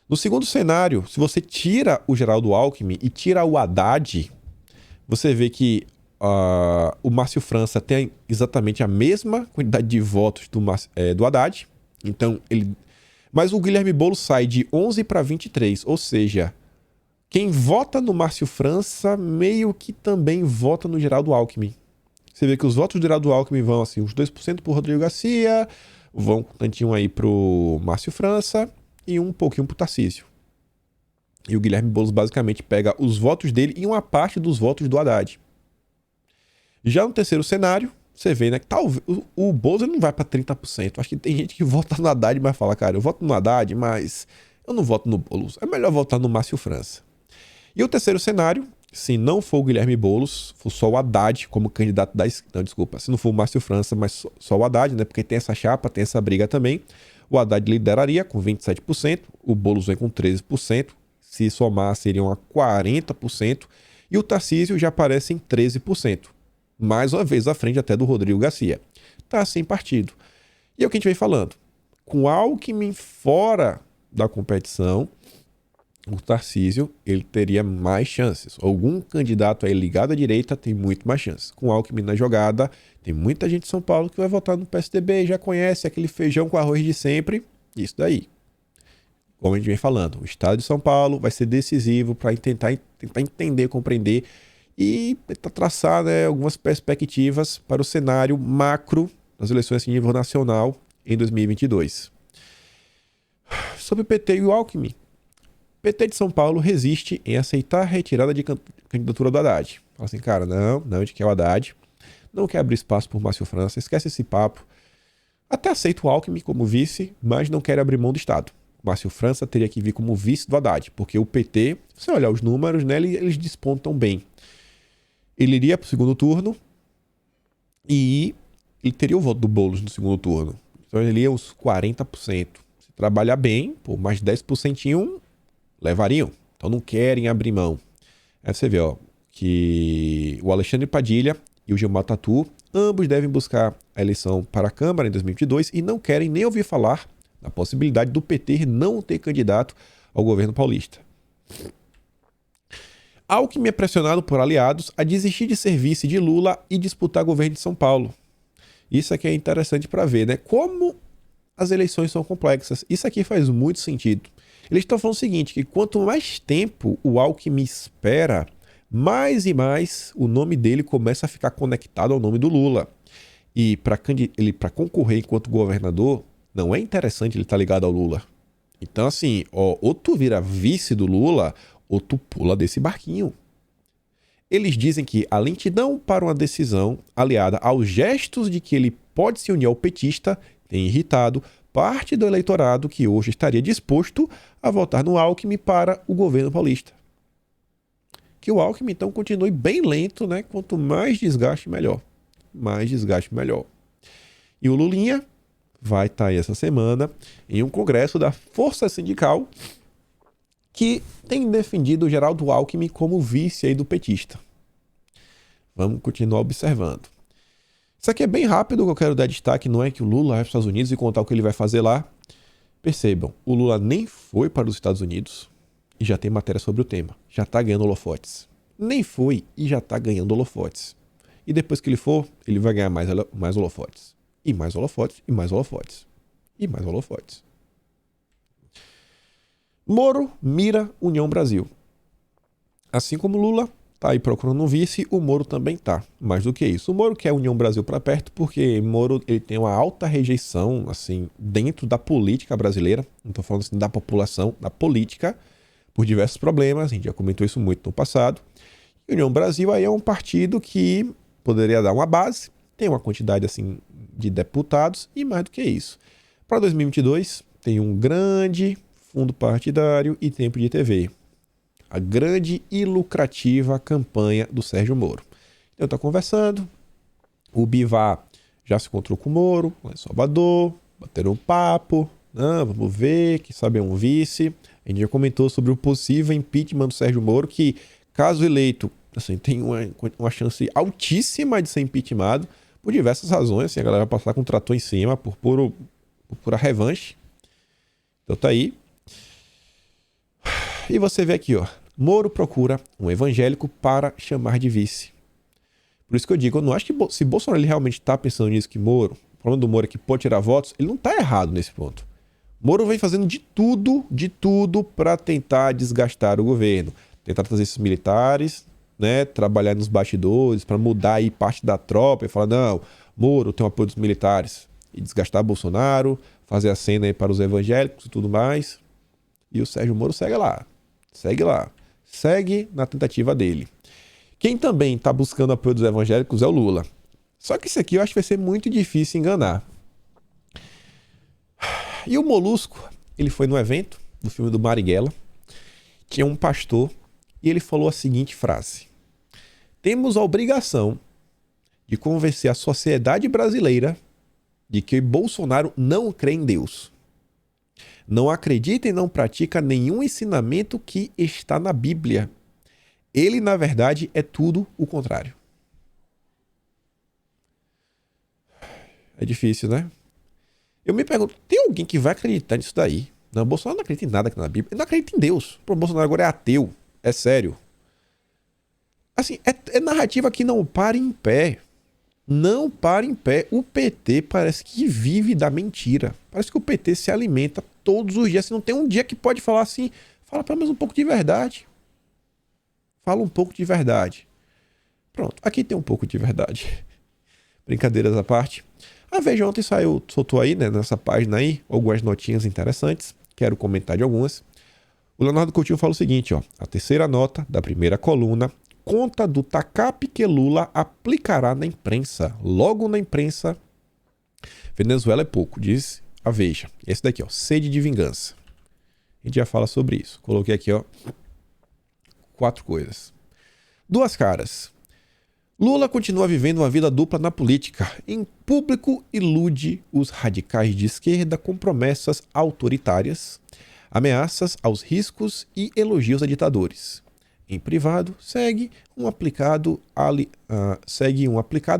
No segundo cenário, se você tira o Geraldo Alckmin e tira o Haddad, você vê que o Márcio França tem exatamente a mesma quantidade de votos do Haddad. Então, mas o Guilherme Boulos sai de 11 para 23, ou seja, quem vota no Márcio França meio que também vota no Geraldo Alckmin. Você vê que os votos do Geraldo Alckmin vão assim, uns 2% pro Rodrigo Garcia, vão um tantinho aí pro Márcio França e um pouquinho pro Tarcísio. E o Guilherme Boulos basicamente pega os votos dele e uma parte dos votos do Haddad. Já no terceiro cenário, você vê, né, que talvez o Boulos não vai para 30%. Acho que tem gente que vota no Haddad, mas fala, cara, eu voto no Haddad, mas eu não voto no Boulos. É melhor votar no Márcio França. E o terceiro cenário, se não for o Guilherme Boulos, for só o Haddad como candidato da esquerda. Não, desculpa, se não for o Márcio França, mas só o Haddad, né? Porque tem essa chapa, tem essa briga também. O Haddad lideraria com 27%, o Boulos vem com 13%, se somar seriam a 40%, e o Tarcísio já aparece em 13%. Mais uma vez à frente até do Rodrigo Garcia. Tá sem partido. E é o que a gente vem falando. Com Alckmin fora da competição, o Tarcísio ele teria mais chances. Algum candidato aí ligado à direita tem muito mais chances. Com Alckmin na jogada, tem muita gente de São Paulo que vai votar no PSDB, já conhece aquele feijão com arroz de sempre. Isso daí. Como a gente vem falando, o estado de São Paulo vai ser decisivo para tentar entender, compreender e tentar traçar, né, algumas perspectivas para o cenário macro das eleições em nível nacional em 2022. Sobre o PT e o Alckmin. O PT de São Paulo resiste em aceitar a retirada de candidatura do Haddad. Fala assim, cara, não, a gente quer o Haddad, não quer abrir espaço por Márcio França, esquece esse papo. Até aceita o Alckmin como vice, mas não quer abrir mão do Estado. Márcio França teria que vir como vice do Haddad, porque o PT, se você olhar os números, né, eles despontam bem. Ele iria para o segundo turno e ele teria o voto do Boulos no segundo turno. Então ele ia uns 40%. Se trabalhar bem, por mais 10% levariam. Então não querem abrir mão. Aí você vê, ó, que o Alexandre Padilha e o Gilmar Tato, ambos devem buscar a eleição para a Câmara em 2022 e não querem nem ouvir falar da possibilidade do PT não ter candidato ao governo paulista. Alckmin é pressionado por aliados a desistir de ser vice de Lula e disputar governo de São Paulo. Isso aqui é interessante para ver, né? Como as eleições são complexas. Isso aqui faz muito sentido. Eles estão falando o seguinte, que quanto mais tempo o Alckmin espera, mais e mais o nome dele começa a ficar conectado ao nome do Lula. E para concorrer enquanto governador, não é interessante ele estar ligado ao Lula. Então, assim, ó, ou tu vira vice do Lula, ou tu pula desse barquinho. Eles dizem que a lentidão para uma decisão, aliada aos gestos de que ele pode se unir ao petista, tem irritado parte do eleitorado que hoje estaria disposto a votar no Alckmin para o governo paulista. Que o Alckmin, então, continue bem lento, né? Quanto mais desgaste, melhor. Mais desgaste, melhor. E o Lulinha vai estar aí essa semana em um congresso da Força Sindical que tem defendido o Geraldo Alckmin como vice aí do petista. Vamos continuar observando. Isso aqui é bem rápido, o que eu quero dar destaque não é que o Lula vai para os Estados Unidos e contar o que ele vai fazer lá. Percebam, o Lula nem foi para os Estados Unidos e já tem matéria sobre o tema. Já está ganhando holofotes. Nem foi e já está ganhando holofotes. E depois que ele for, ele vai ganhar mais holofotes. E mais holofotes, e mais holofotes. E mais holofotes. Moro mira União Brasil. Assim como Lula tá aí procurando um vice, o Moro também tá. Mais do que isso, o Moro quer a União Brasil para perto porque Moro ele tem uma alta rejeição assim dentro da política brasileira. Não tô falando assim da população, da política, por diversos problemas. A gente já comentou isso muito no passado. E União Brasil aí é um partido que poderia dar uma base, tem uma quantidade assim de deputados e mais do que isso. Para 2022 tem um grande fundo partidário e tempo de TV. A grande e lucrativa campanha do Sérgio Moro. Eu estou conversando, o Bivar já se encontrou com o Moro, lá em Salvador, bateram um papo, vamos ver, quem sabe é um vice. A gente já comentou sobre o possível impeachment do Sérgio Moro, que, caso eleito, assim, tem uma chance altíssima de ser impeachmentado, por diversas razões. Assim, a galera vai passar com o trator em cima, por pura revanche. Então tá aí. E você vê aqui, ó, Moro procura um evangélico para chamar de vice. Por isso que eu digo, eu não acho que se Bolsonaro ele realmente está pensando nisso, que Moro, o problema do Moro é que pode tirar votos, ele não está errado nesse ponto. Moro vem fazendo de tudo para tentar desgastar o governo, tentar trazer esses militares, né, trabalhar nos bastidores, para mudar aí parte da tropa e falar, não, Moro tem o apoio dos militares, e desgastar Bolsonaro, fazer a cena aí para os evangélicos e tudo mais. E o Sérgio Moro segue lá. Segue na tentativa dele. Quem também está buscando apoio dos evangélicos é o Lula. Só que isso aqui eu acho que vai ser muito difícil enganar. E o Molusco, ele foi no evento do filme do Marighella, tinha um pastor e ele falou a seguinte frase: temos a obrigação de convencer a sociedade brasileira de que Bolsonaro não crê em Deus. Não acredita e não pratica nenhum ensinamento que está na Bíblia. Ele, na verdade, é tudo o contrário. É difícil, né? Eu me pergunto, tem alguém que vai acreditar nisso daí? Não, Bolsonaro não acredita em nada que na Bíblia. Ele não acredita em Deus. O Bolsonaro agora é ateu. É sério. Assim, é narrativa que não para em pé. Não para em pé. O PT parece que vive da mentira. Parece que o PT se alimenta todos os dias. Se não tem um dia que pode falar assim, fala pelo menos um pouco de verdade. Fala um pouco de verdade. Pronto, aqui tem um pouco de verdade. Brincadeiras à parte. A Veja ontem soltou aí, né, nessa página aí, algumas notinhas interessantes. Quero comentar de algumas. O Leonardo Coutinho fala o seguinte, ó. A terceira nota da primeira coluna conta do TACAP que Lula aplicará na imprensa. Logo na imprensa, Venezuela é pouco, diz a Veja. Esse daqui, ó, sede de vingança. A gente já fala sobre isso. Coloquei aqui, ó, 4 coisas. 2 caras. Lula continua vivendo uma vida dupla na política. Em público, ilude os radicais de esquerda com promessas autoritárias, ameaças aos riscos e elogios a ditadores. Em privado, segue um aplicado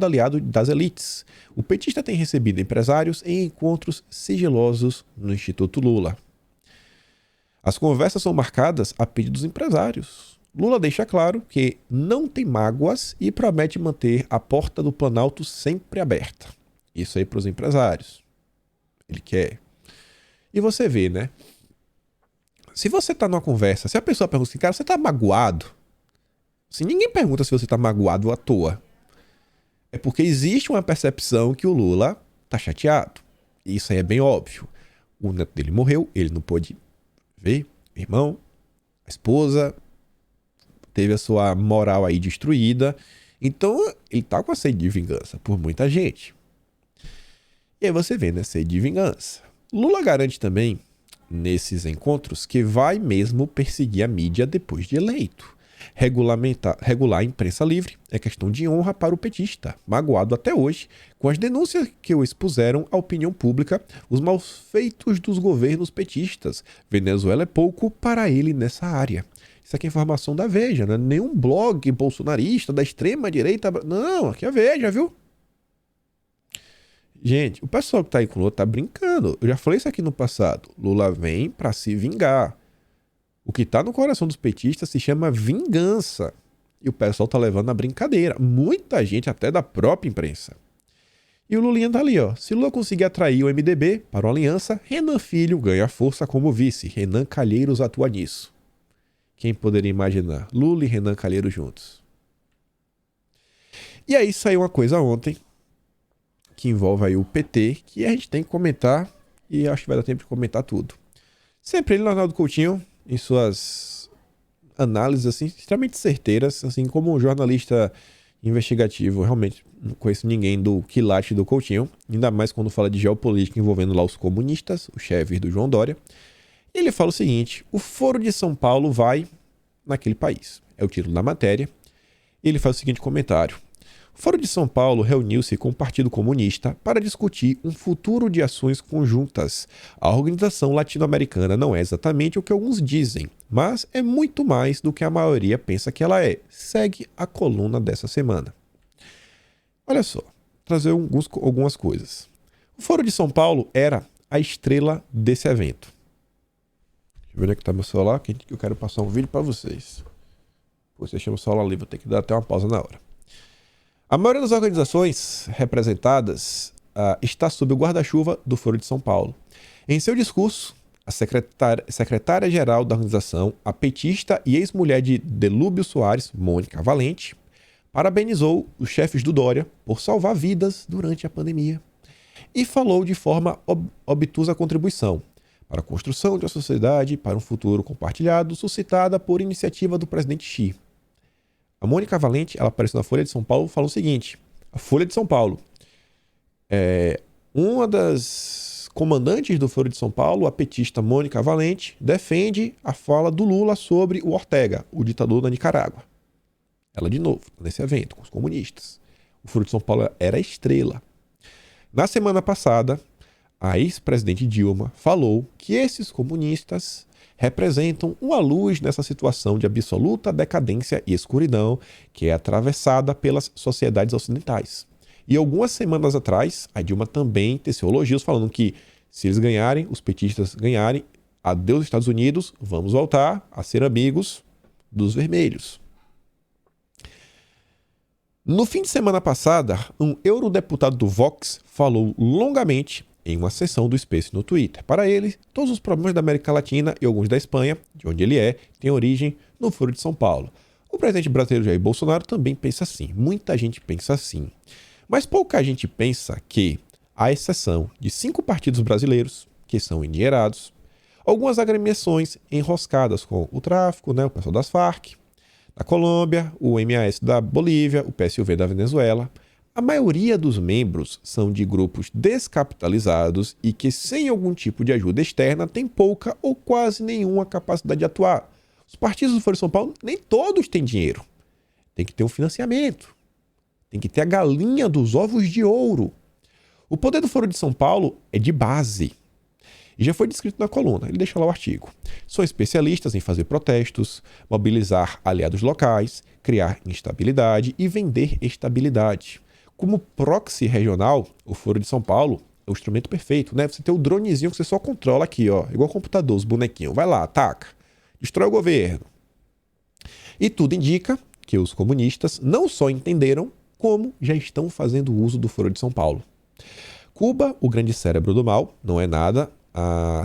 aliado das elites. O petista tem recebido empresários em encontros sigilosos no Instituto Lula. As conversas são marcadas a pedido dos empresários. Lula deixa claro que não tem mágoas e promete manter a porta do Planalto sempre aberta. Isso aí para os empresários. Ele quer. E você vê, né? Se você tá numa conversa, se a pessoa pergunta assim, cara, você tá magoado? Assim, ninguém pergunta se você tá magoado à toa. É porque existe uma percepção que o Lula tá chateado. E isso aí é bem óbvio. O neto dele morreu, ele não pôde ver o irmão, a esposa, teve a sua moral aí destruída. Então, ele tá com a sede de vingança por muita gente. E aí você vê, né? Sede de vingança. Lula garante também, nesses encontros, que vai mesmo perseguir a mídia depois de eleito. Regular a imprensa livre é questão de honra para o petista, magoado até hoje com as denúncias que o expuseram à opinião pública, os malfeitos dos governos petistas. Venezuela é pouco para ele nessa área. Isso aqui é informação da Veja, não é nenhum blog bolsonarista da extrema direita. Não, aqui é a Veja, viu? Gente, o pessoal que tá aí com o Lula tá brincando. Eu já falei isso aqui no passado. Lula vem para se vingar. O que tá no coração dos petistas se chama vingança. E o pessoal tá levando a brincadeira. Muita gente, até da própria imprensa. E o Lulinha tá ali, ó. Se Lula conseguir atrair o MDB para uma aliança, Renan Filho ganha força como vice. Renan Calheiros atua nisso. Quem poderia imaginar? Lula e Renan Calheiros juntos. E aí saiu uma coisa ontem que envolve aí o PT, que a gente tem que comentar, e acho que vai dar tempo de comentar tudo. Sempre ele, Leonardo Coutinho, em suas análises assim, extremamente certeiras, assim como um jornalista investigativo, realmente não conheço ninguém do quilate do Coutinho, ainda mais quando fala de geopolítica envolvendo lá os comunistas, os chefes do João Dória. Ele fala o seguinte: o Foro de São Paulo vai naquele país. É o título da matéria. Ele faz o seguinte comentário: o Foro de São Paulo reuniu-se com o Partido Comunista para discutir um futuro de ações conjuntas. A organização latino-americana não é exatamente o que alguns dizem, mas é muito mais do que a maioria pensa que ela é. Segue a coluna dessa semana. Olha só, trazer algumas coisas. O Foro de São Paulo era a estrela desse evento. Deixa eu ver onde é que tá meu celular, que eu quero passar um vídeo para vocês. Pô, você chama o celular ali, vou ter que dar até uma pausa na hora. A maioria das organizações representadas está sob o guarda-chuva do Foro de São Paulo. Em seu discurso, a secretária-geral da organização, a petista e ex-mulher de Delúbio Soares, Mônica Valente, parabenizou os chefes do Dória por salvar vidas durante a pandemia e falou de forma obtusa a contribuição para a construção de uma sociedade para um futuro compartilhado, suscitada por iniciativa do presidente Xi. A Mônica Valente, ela apareceu na Folha de São Paulo, falou o seguinte: a Folha de São Paulo, uma das comandantes do Foro de São Paulo, a petista Mônica Valente, defende a fala do Lula sobre o Ortega, o ditador da Nicarágua. Ela, de novo, nesse evento, com os comunistas. O Foro de São Paulo era a estrela. Na semana passada, a ex-presidente Dilma falou que esses comunistas representam uma luz nessa situação de absoluta decadência e escuridão que é atravessada pelas sociedades ocidentais. E algumas semanas atrás, a Dilma também teceu elogios falando que se eles ganharem, os petistas ganharem, adeus Estados Unidos, vamos voltar a ser amigos dos vermelhos. No fim de semana passada, um eurodeputado do Vox falou longamente em uma sessão do Space no Twitter. Para ele, todos os problemas da América Latina e alguns da Espanha, de onde ele é, têm origem no Foro de São Paulo. O presidente brasileiro Jair Bolsonaro também pensa assim. Muita gente pensa assim. Mas pouca gente pensa que, à exceção de 5 partidos brasileiros, que são endinheirados, algumas agremiações enroscadas com o tráfico, o pessoal das Farc, da Colômbia, o MAS da Bolívia, o PSUV da Venezuela, A maioria dos membros são de grupos descapitalizados e que, sem algum tipo de ajuda externa, têm pouca ou quase nenhuma capacidade de atuar. Os partidos do Foro de São Paulo, nem todos têm dinheiro. Tem que ter um financiamento. Tem que ter a galinha dos ovos de ouro. O poder do Foro de São Paulo é de base. E já foi descrito na coluna, ele deixa lá o artigo. São especialistas em fazer protestos, mobilizar aliados locais, criar instabilidade e vender estabilidade. Como proxy regional, o Foro de São Paulo é o instrumento perfeito, né? Você tem o dronezinho que você só controla aqui, ó, igual computador, os bonequinhos. Vai lá, ataca, destrói o governo. E tudo indica que os comunistas não só entenderam, como já estão fazendo uso do Foro de São Paulo. Cuba, o grande cérebro do mal, não é nada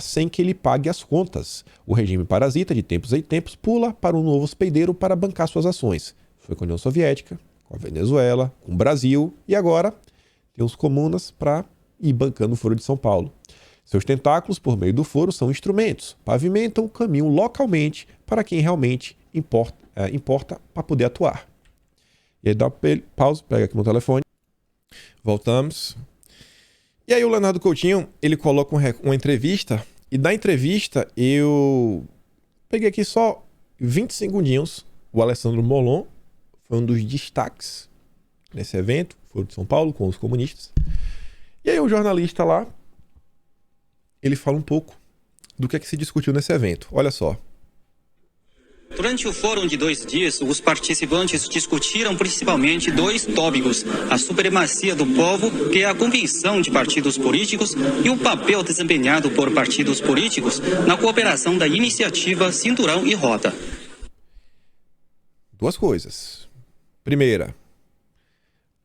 sem que ele pague as contas. O regime parasita, de tempos em tempos, pula para um novo hospedeiro para bancar suas ações. Foi com a União Soviética, com a Venezuela, com o Brasil e agora tem os comunas para ir bancando o Foro de São Paulo. Seus tentáculos, por meio do foro, são instrumentos, pavimentam o caminho localmente para quem realmente importa para poder atuar. E aí dá pausa, pega aqui no telefone. Voltamos. E aí o Leonardo Coutinho, ele coloca uma entrevista, e da entrevista eu peguei aqui só 20 segundinhos. O Alessandro Molon foi um dos destaques nesse evento, Foro de São Paulo, com os comunistas. E aí o jornalista lá, ele fala um pouco do que é que se discutiu nesse evento. Olha só. Durante o fórum de 2 dias, os participantes discutiram principalmente 2 tópicos: a supremacia do povo, que é a convenção de partidos políticos, e o papel desempenhado por partidos políticos na cooperação da iniciativa Cinturão e Rota. 2 coisas. Primeira,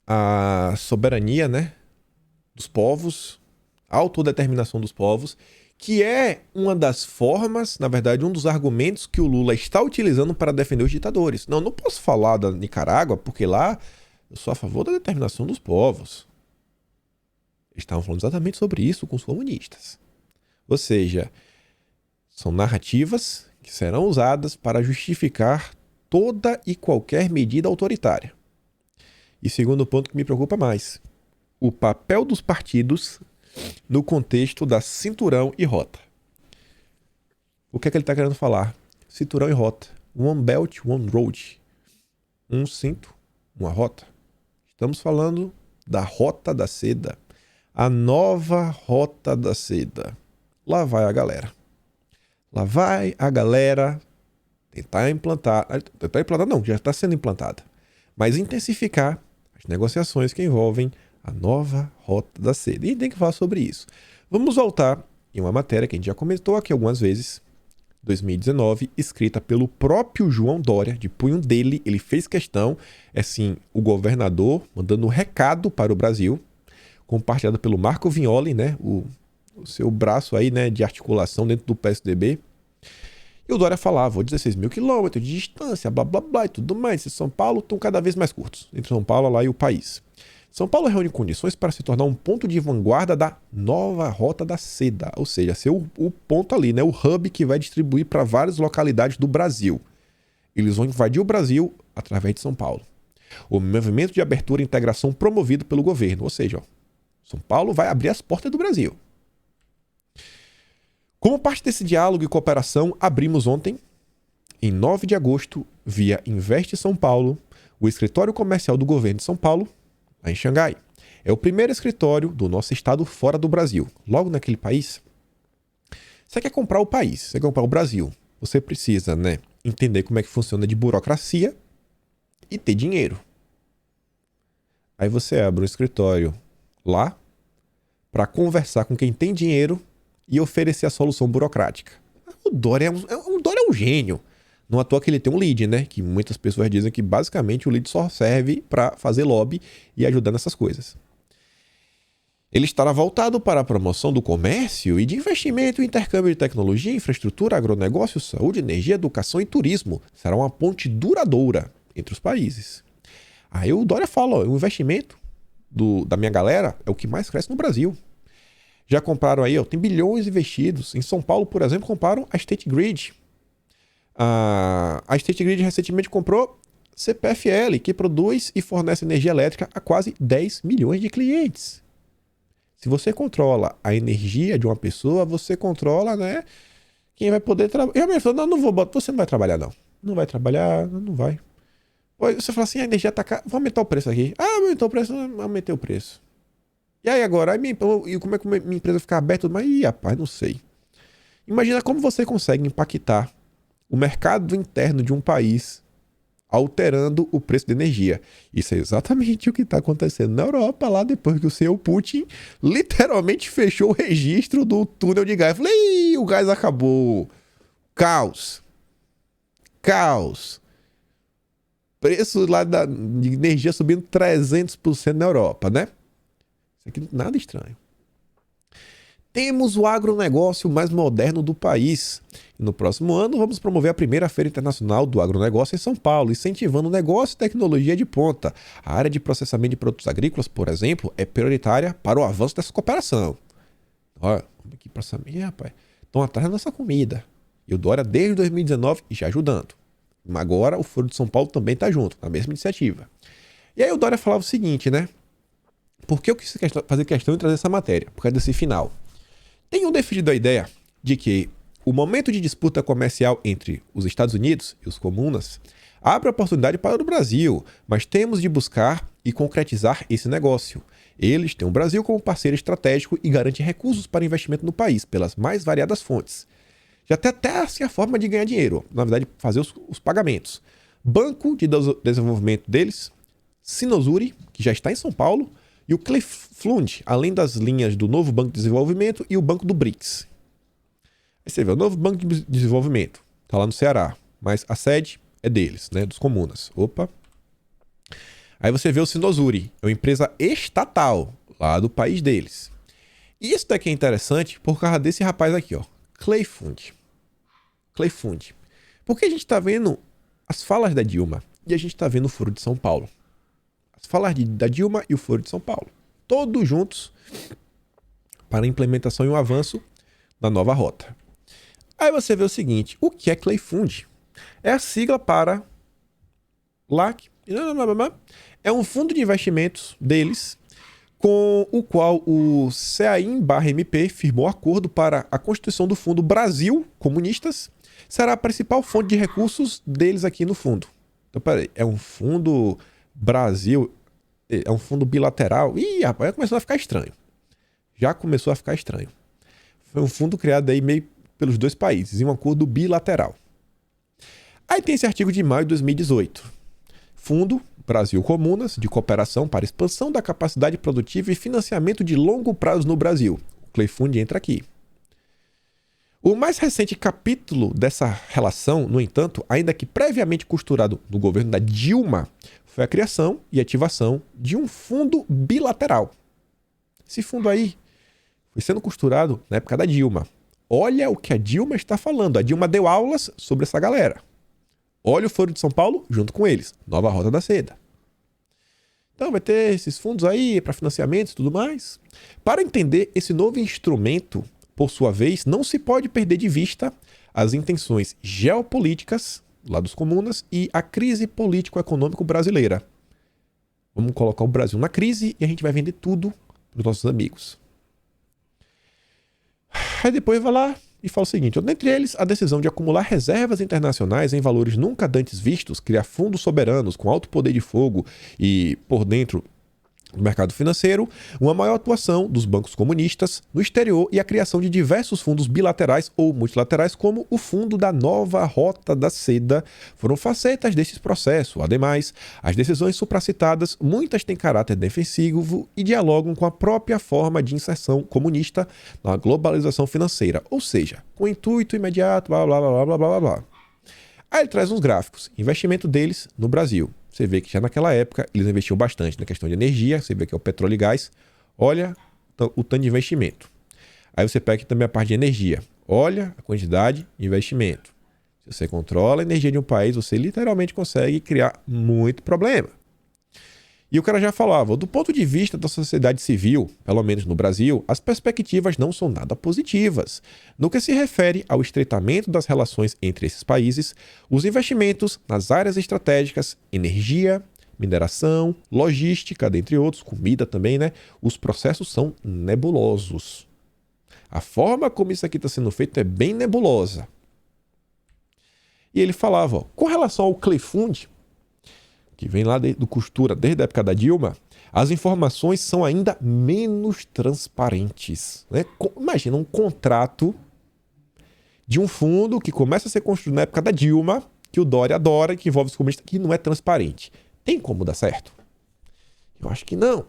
a soberania, né, dos povos, a autodeterminação dos povos, que é uma das formas, na verdade, um dos argumentos que o Lula está utilizando para defender os ditadores. Não posso falar da Nicarágua, porque lá eu sou a favor da determinação dos povos. Eles estavam falando exatamente sobre isso com os comunistas. Ou seja, são narrativas que serão usadas para justificar toda e qualquer medida autoritária. E segundo ponto que me preocupa mais, o papel dos partidos no contexto da Cinturão e Rota. O que é que ele está querendo falar? Cinturão e Rota. One Belt, One Road. Um cinto, uma rota. Estamos falando da Rota da Seda. A nova Rota da Seda. Lá vai a galera. Lá vai a galera tentar implantar não, já está sendo implantada. Mas intensificar as negociações que envolvem a nova Rota da Seda. E tem que falar sobre isso. Vamos voltar em uma matéria que a gente já comentou aqui algumas vezes, 2019, escrita pelo próprio João Dória, de punho dele. Ele fez questão, assim, o governador mandando um recado para o Brasil, compartilhada pelo Marco Vignoli, né, o seu braço aí, né, de articulação dentro do PSDB. E o Dória falava, 16 mil quilômetros de distância, blá, blá, blá e tudo mais. E São Paulo estão cada vez mais curtos, entre São Paulo lá e o país. São Paulo reúne condições para se tornar um ponto de vanguarda da nova Rota da Seda, ou seja, ser o ponto ali, né, o hub que vai distribuir para várias localidades do Brasil. Eles vão invadir o Brasil através de São Paulo. O movimento de abertura e integração promovido pelo governo, ou seja, São Paulo vai abrir as portas do Brasil. Como parte desse diálogo e cooperação, abrimos ontem, em 9 de agosto, via Investe São Paulo, o escritório comercial do governo de São Paulo, lá em Xangai. É o primeiro escritório do nosso estado fora do Brasil. Logo naquele país, você quer comprar o país, você quer comprar o Brasil. Você precisa, né, entender como é que funciona de burocracia e ter dinheiro. Aí você abre um escritório lá para conversar com quem tem dinheiro e oferecer a solução burocrática. O Dória é um gênio. Não à toa que ele tem um lead, né? Que muitas pessoas dizem que basicamente o lead só serve para fazer lobby e ajudar nessas coisas. Ele estará voltado para a promoção do comércio e de investimento, intercâmbio de tecnologia, infraestrutura, agronegócio, saúde, energia, educação e turismo. Será uma ponte duradoura entre os países. Aí o Dória fala, ó, o investimento da minha galera é o que mais cresce no Brasil. Já compraram aí, ó, tem bilhões investidos. Em São Paulo, por exemplo, compraram a State Grid. A State Grid recentemente comprou CPFL, que produz e fornece energia elétrica a quase 10 milhões de clientes. Se você controla a energia de uma pessoa, você controla, né, quem vai poder trabalhar. E a minha falou, não vou botar, você não vai trabalhar, não. Não vai trabalhar, não vai. Pois você fala assim, a energia tá cara, vou aumentar o preço aqui. Ah, aumentou o preço, aumentei o preço. E aí agora, e como é que minha empresa ficar aberta? Mas, rapaz, não sei. Imagina como você consegue impactar o mercado interno de um país alterando o preço de energia. Isso é exatamente o que está acontecendo na Europa, lá depois que o senhor Putin literalmente fechou o registro do túnel de gás. Falei, o gás acabou. Caos. Caos. Preço lá de energia subindo 300% na Europa, né? Isso aqui não é nada estranho. Temos o agronegócio mais moderno do país. E no próximo ano vamos promover a primeira Feira Internacional do Agronegócio em São Paulo, incentivando negócio e tecnologia de ponta. A área de processamento de produtos agrícolas, por exemplo, é prioritária para o avanço dessa cooperação. Olha, como que processamento, rapaz? Estão atrás da nossa comida. E o Dória, desde 2019, já ajudando. Agora o Foro de São Paulo também está junto, na mesma iniciativa. E aí o Dória falava o seguinte, né? Por que eu quis fazer questão de trazer essa matéria? Por causa desse final. Tenham defendido a ideia de que o momento de disputa comercial entre os Estados Unidos e os comunas abre oportunidade para o Brasil, mas temos de buscar e concretizar esse negócio. Eles têm o Brasil como parceiro estratégico e garante recursos para investimento no país, pelas mais variadas fontes. Já tem até assim a forma de ganhar dinheiro, na verdade, fazer os pagamentos. Banco de desenvolvimento deles, Sinosure, que já está em São Paulo, e o Clearfund, além das linhas do novo Banco de Desenvolvimento e o Banco do BRICS. Aí você vê, o novo Banco de Desenvolvimento está lá no Ceará, mas a sede é deles, né, dos comunas. Opa! Aí você vê o Sinosure, é uma empresa estatal lá do país deles. E isso daqui é interessante por causa desse rapaz aqui, ó, Clearfund. Porque a gente está vendo as falas da Dilma e a gente está vendo o Foro de São Paulo. As falas da Dilma e o Foro de São Paulo. Todos juntos para a implementação e o avanço da nova rota. Aí você vê o seguinte, o que é Clearfund? É a sigla para LAC. É um fundo de investimentos deles com o qual o CAIM/MP firmou acordo para a constituição do Fundo Brasil Comunistas, será a principal fonte de recursos deles aqui no fundo. Então, peraí, é um fundo Brasil, é um fundo bilateral? Ih, rapaz, já começou a ficar estranho. Foi um fundo criado aí meio pelos dois países, em um acordo bilateral. Aí tem esse artigo de maio de 2018. Fundo Brasil Comunas, de cooperação para expansão da capacidade produtiva e financiamento de longo prazo no Brasil. O Clearfund entra aqui. O mais recente capítulo dessa relação, no entanto, ainda que previamente costurado no governo da Dilma, foi a criação e ativação de um fundo bilateral. Esse fundo aí foi sendo costurado na época da Dilma. Olha o que a Dilma está falando. A Dilma deu aulas sobre essa galera. Olha o Foro de São Paulo junto com eles. Nova Rota da Seda. Então vai ter esses fundos aí para financiamentos e tudo mais. Para entender esse novo instrumento, por sua vez, não se pode perder de vista as intenções geopolíticas lá dos comunas e a crise político-econômico brasileira. Vamos colocar o Brasil na crise e a gente vai vender tudo para os nossos amigos. Aí depois vai lá e fala o seguinte, dentre eles, a decisão de acumular reservas internacionais em valores nunca antes vistos, criar fundos soberanos com alto poder de fogo e, por dentro do mercado financeiro, uma maior atuação dos bancos comunistas no exterior e a criação de diversos fundos bilaterais ou multilaterais, como o Fundo da Nova Rota da Seda, foram facetas desses processos. Ademais, as decisões supracitadas, muitas têm caráter defensivo e dialogam com a própria forma de inserção comunista na globalização financeira, ou seja, com intuito imediato, blá blá blá blá blá blá. Aí ele traz uns gráficos, investimento deles no Brasil. Você vê que já naquela época eles investiam bastante na questão de energia, você vê que é o petróleo e gás. Olha o tanto de investimento. Aí você pega aqui também a parte de energia. Olha a quantidade de investimento. Se você controla a energia de um país, você literalmente consegue criar muito problema. E o cara já falava, do ponto de vista da sociedade civil, pelo menos no Brasil, as perspectivas não são nada positivas. No que se refere ao estreitamento das relações entre esses países, os investimentos nas áreas estratégicas, energia, mineração, logística, dentre outros, comida também, né? Os processos são nebulosos. A forma como isso aqui está sendo feito é bem nebulosa. E ele falava, ó, com relação ao Cleifund, que vem lá do Costura desde a época da Dilma, as informações são ainda menos transparentes. Né? Imagina um contrato de um fundo que começa a ser construído na época da Dilma, que o Dória adora e que envolve os comunistas, que não é transparente. Tem como dar certo? Eu acho que não.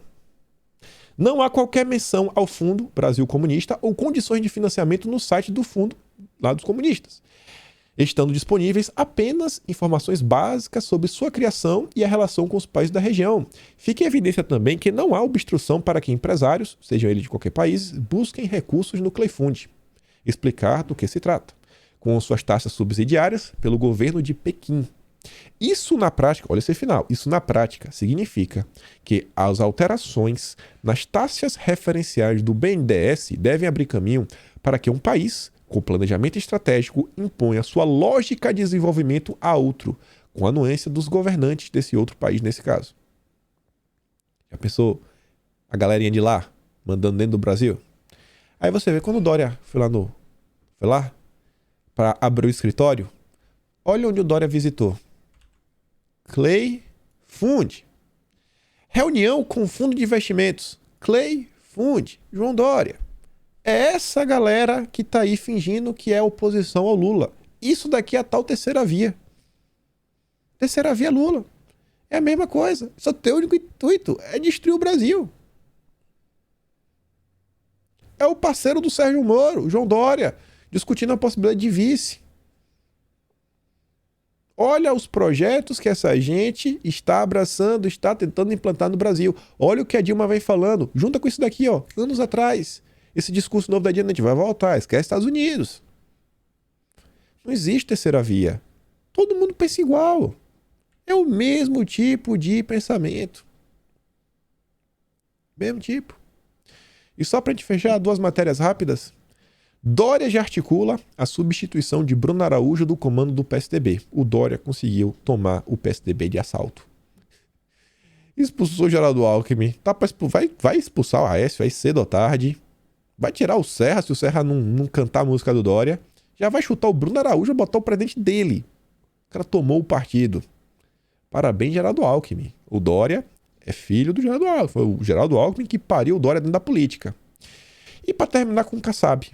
Não há qualquer menção ao Fundo Brasil Comunista ou condições de financiamento no site do fundo lá dos comunistas, estando disponíveis apenas informações básicas sobre sua criação e a relação com os países da região. Fica em evidência também que não há obstrução para que empresários, sejam eles de qualquer país, busquem recursos no Cleifund. Explicar do que se trata, com suas taxas subsidiárias pelo governo de Pequim. Isso na prática, olha esse final, isso na prática significa que as alterações nas taxas referenciais do BNDES devem abrir caminho para que um país com planejamento estratégico imponha sua lógica de desenvolvimento a outro, com a anuência dos governantes desse outro país nesse caso. Já pensou a galerinha de lá mandando dentro do Brasil? Aí você vê, quando o Dória foi lá para abrir o escritório, olha onde o Dória visitou. Cleifund. Reunião com o Fundo de Investimentos. Cleifund. João Dória. É essa galera que tá aí fingindo que é oposição ao Lula. Isso daqui é a tal terceira via. Terceira via Lula. É a mesma coisa. Só tem o único intuito é destruir o Brasil. É o parceiro do Sérgio Moro, o João Dória, discutindo a possibilidade de vice. Olha os projetos que essa gente está abraçando, está tentando implantar no Brasil. Olha o que a Dilma vem falando. Junta com isso daqui, ó, anos atrás. Esse discurso novo da Dilma, a gente vai voltar. Esquece Estados Unidos. Não existe terceira via. Todo mundo pensa igual. É o mesmo tipo de pensamento. Mesmo tipo. E só para a gente fechar, 2 matérias rápidas. Dória já articula a substituição de Bruno Araújo do comando do PSDB. O Dória conseguiu tomar o PSDB de assalto. Expulsou Geraldo Alckmin. Vai expulsar o Aécio aí cedo ou tarde. Vai tirar o Serra, se o Serra não cantar a música do Dória. Já vai chutar o Bruno Araújo e botar o presidente dele. O cara tomou o partido. Parabéns, Geraldo Alckmin. O Dória é filho do Geraldo Alckmin. Foi o Geraldo Alckmin que pariu o Dória dentro da política. E para terminar com o Kassab.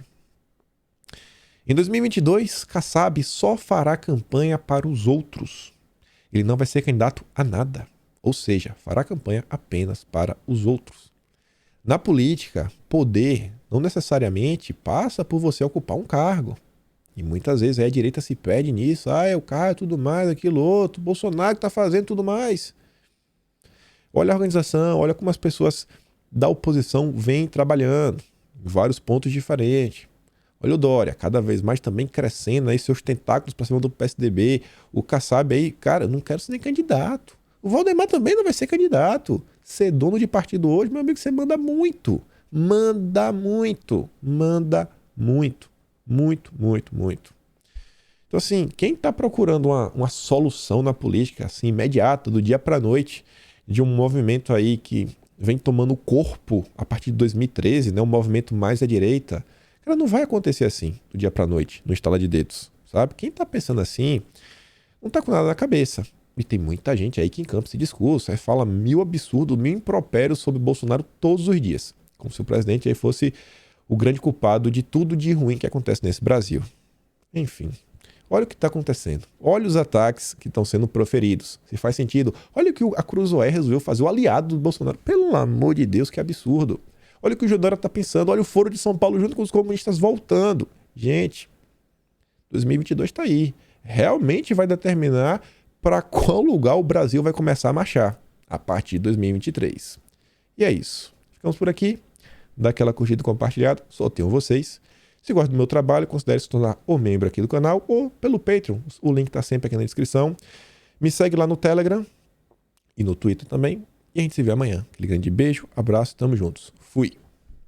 Em 2022, Kassab só fará campanha para os outros. Ele não vai ser candidato a nada. Ou seja, fará campanha apenas para os outros. Na política, poder não necessariamente passa por você ocupar um cargo. E muitas vezes a direita se perde nisso. É o cara, tudo mais, aquilo outro. Bolsonaro que está fazendo tudo mais. Olha a organização, olha como as pessoas da oposição vêm trabalhando em vários pontos diferentes. Olha o Dória, cada vez mais também crescendo aí seus tentáculos para cima do PSDB. O Kassab aí, cara, eu não quero ser nem candidato. O Valdemar também não vai ser candidato. Ser dono de partido hoje, meu amigo, você manda muito. Manda muito. Manda muito. Muito, muito, muito. Então, assim, quem está procurando uma solução na política, assim, imediata, do dia para a noite, de um movimento aí que vem tomando corpo a partir de 2013, né, um movimento mais à direita, cara, não vai acontecer assim, do dia pra noite, no estalar de dedos, sabe? Quem tá pensando assim, não tá com nada na cabeça. E tem muita gente aí que encampa esse discurso, aí fala 1000 absurdos, 1000 impropérios sobre Bolsonaro todos os dias. Como se o presidente aí fosse o grande culpado de tudo de ruim que acontece nesse Brasil. Enfim, olha o que tá acontecendo. Olha os ataques que estão sendo proferidos. Se faz sentido. Olha o que a Cruzoé resolveu fazer, o aliado do Bolsonaro. Pelo amor de Deus, que absurdo. Olha o que o João Dória está pensando. Olha o Foro de São Paulo junto com os comunistas voltando. Gente, 2022 está aí. Realmente vai determinar para qual lugar o Brasil vai começar a marchar a partir de 2023. E é isso. Ficamos por aqui. Dá aquela curtida e compartilhada. Só tenho vocês. Se gosta do meu trabalho, considere se tornar o membro aqui do canal ou pelo Patreon. O link está sempre aqui na descrição. Me segue lá no Telegram e no Twitter também. E a gente se vê amanhã. Aquele grande beijo, abraço, tamo juntos. Fui!